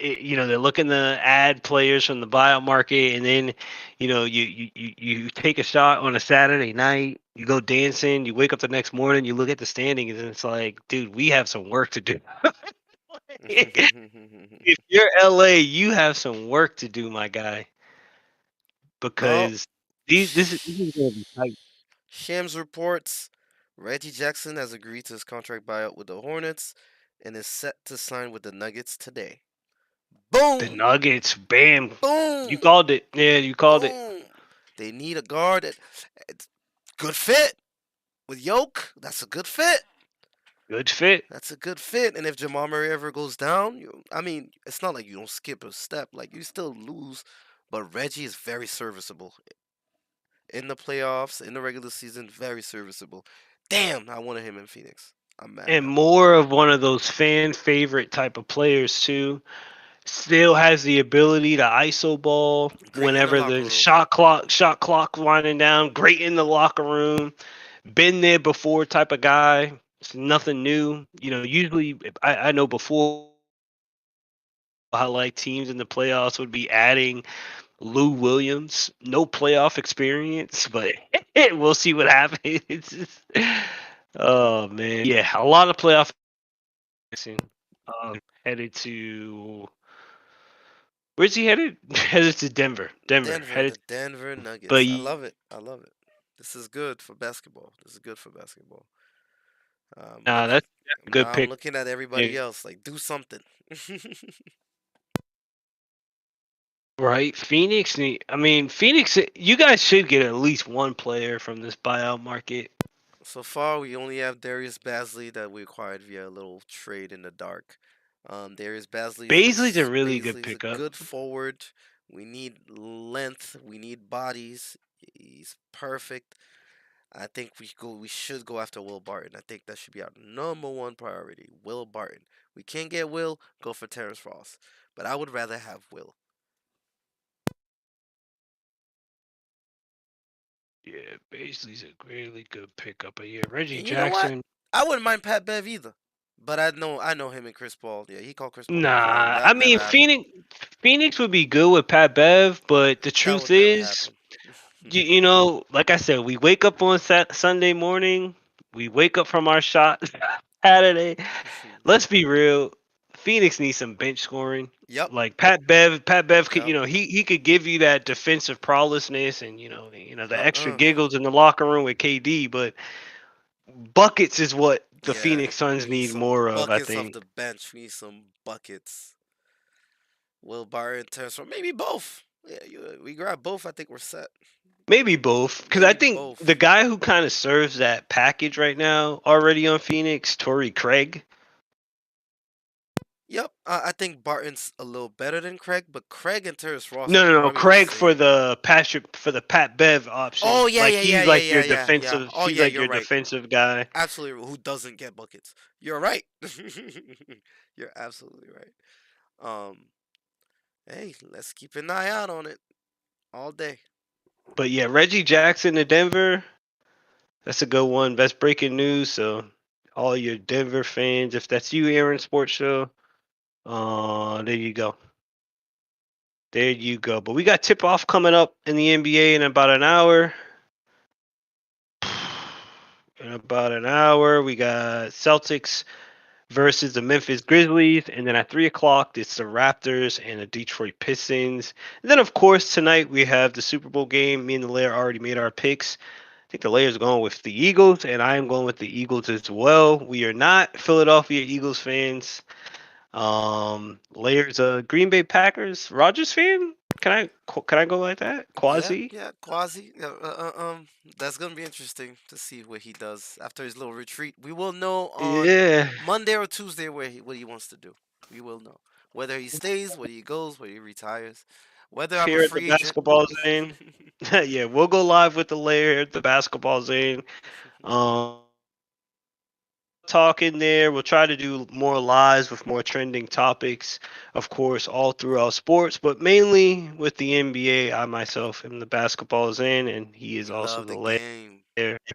they're looking to add players from the buyout market, and then you take a shot on a Saturday night, you go dancing, you wake up the next morning, you look at the standings, and it's like, dude, we have some work to do. If you're LA, you have some work to do, my guy, Well, because this is gonna be tight. Shams reports Reggie Jackson has agreed to his contract buyout with the Hornets and is set to sign with the Nuggets today. The Boom! Nuggets, bam, you Boom! called it. Yeah, you called it. Boom! They need a guard. It's good fit with Yoke. That's a good fit. Good fit. That's a good fit. And if Jamal Murray ever goes down, I mean, it's not like you don't skip a step. Like you still lose, but Reggie is very serviceable in the playoffs, in the regular season. Very serviceable. Damn, I wanted him in Phoenix. I'm mad And now. more of one of those fan favorite type of players too. Still has the ability to ISO ball Great in the whenever locker the room. shot clock winding down. Great in the locker room. Been there before type of guy. It's nothing new. Usually I know before how like teams in the playoffs would be adding Lou Williams. No playoff experience, but we'll see what happens. Oh man, yeah, a lot of playoff. Headed to where's he headed? Headed to Denver. Denver. Denver, Headed, the Denver but Nuggets. I love it. I love it. This is good for basketball. This is good for basketball. nah, Looking that's a good now, I'm pick. looking at Yeah, everybody else. Like, do something. right. Phoenix. I mean, Phoenix. You guys should get at least one player from this buyout market. So far, we only have Darius Basley that we acquired via a little trade in the dark. Darius Baisley's a really good Basley's a pickup. good forward. We need length. We need bodies. He's perfect. I think we should go after Will Barton. I think that should be our number one priority. Will Barton. We can't get Will, go for Terrence Ross. But I would rather have Will. Yeah, Baisley's a really good pickup. But yeah, Reggie And you know what? Jackson. I wouldn't mind Pat Bev either. But I know him and Chris Paul. Yeah, he called Chris Paul on the phone. Nah, I That never mean happened. Phoenix would be good with Pat Bev, but the That truth would never is, happen. like I said, we wake up on Sunday morning. We wake up from our shot Saturday. Let's be real. Phoenix needs some bench scoring. Yep. Like Pat Bev could, Yep. he could give you that defensive prowessness and the extra Uh-uh. giggles in the locker room with KD, but buckets is what the Yeah. Phoenix Suns We need need some more of, I buckets off think. the bench. We need some buckets. Will Barton, Terrence Ross, maybe both. Yeah, we grab both. I think we're set. Maybe both, because I Maybe think the both. guy who kind of serves that package right now already on Phoenix, Torrey Craig. Yep. I think Barton's a little better than Craig, but Craig and Terrence Ross No, are no, no. probably the Craig for same. the Pat Bev option. Oh yeah, Like yeah, yeah, he's yeah, like yeah, your yeah, yeah. defensive. Oh He's yeah, like you're your right. defensive guy. Absolutely. Who doesn't get buckets? You're right. You're absolutely right. Um, hey, let's keep an eye out on it all day. But yeah, Reggie Jackson to Denver. That's a good one. That's breaking news. So all your Denver fans, if that's you, Aaron Sports Show, there you go. There you go. But we got tip off coming up in the NBA in about an hour. In about an hour, we got Celtics versus the Memphis Grizzlies, and then at 3 o'clock, it's the Raptors and the Detroit Pistons. And then, of course, tonight we have the Super Bowl game. Me and the Lair already made our picks. I think the Layer's going with the Eagles, and I am going with the Eagles as well. We are not Philadelphia Eagles fans. Layer's a Green Bay Packers Rogers fan. Can I go like that? Yeah, Quasi. yeah, Quasi. That's gonna be interesting to see what he does after his little retreat. We will know on Yeah. Monday or Tuesday what he wants to do. We will know whether he stays, whether he goes, whether he retires, whether I'm a Here at the free agent. basketball zone. Yeah, we'll go live with the Layer at the basketball zone. Um, Talk in there. We'll try to do more lives with more trending topics, of course, all throughout sports, but mainly with the NBA. I myself am the basketball in, and he is We also love the the Layer. game.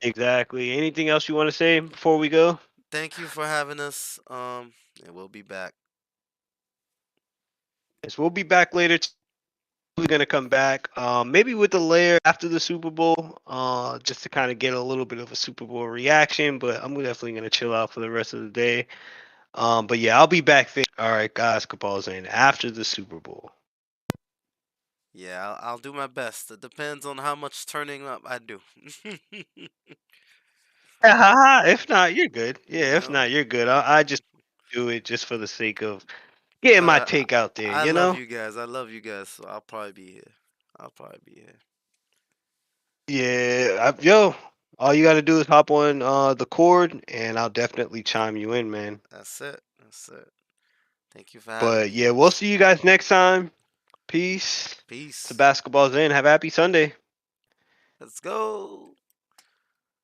Exactly. Anything else you want to say before we go? Thank you for having us. And we'll be back. We'll be back later. We're gonna come back, maybe with the layer after the Super Bowl, just to kind of get a little bit of a Super Bowl reaction. But I'm definitely gonna chill out for the rest of the day. But yeah, I'll be back there. All right, basketball's in after the Super Bowl. Yeah, I'll do my best. It depends on how much turning up I do. If not, you're good. You Yeah, if know? not, you're good. I just do it just for the sake of getting my But take out there. I You love know? you guys. I love you guys. So I'll probably be here. I'll probably be here. Yeah, yo, all you gotta do is hop on the cord, and I'll definitely chime you in, man. That's it. That's it. Thank you for having But me, yeah, we'll guys. see you guys next time. Peace. The Peace. basketball's in. Have a happy Sunday. Let's go.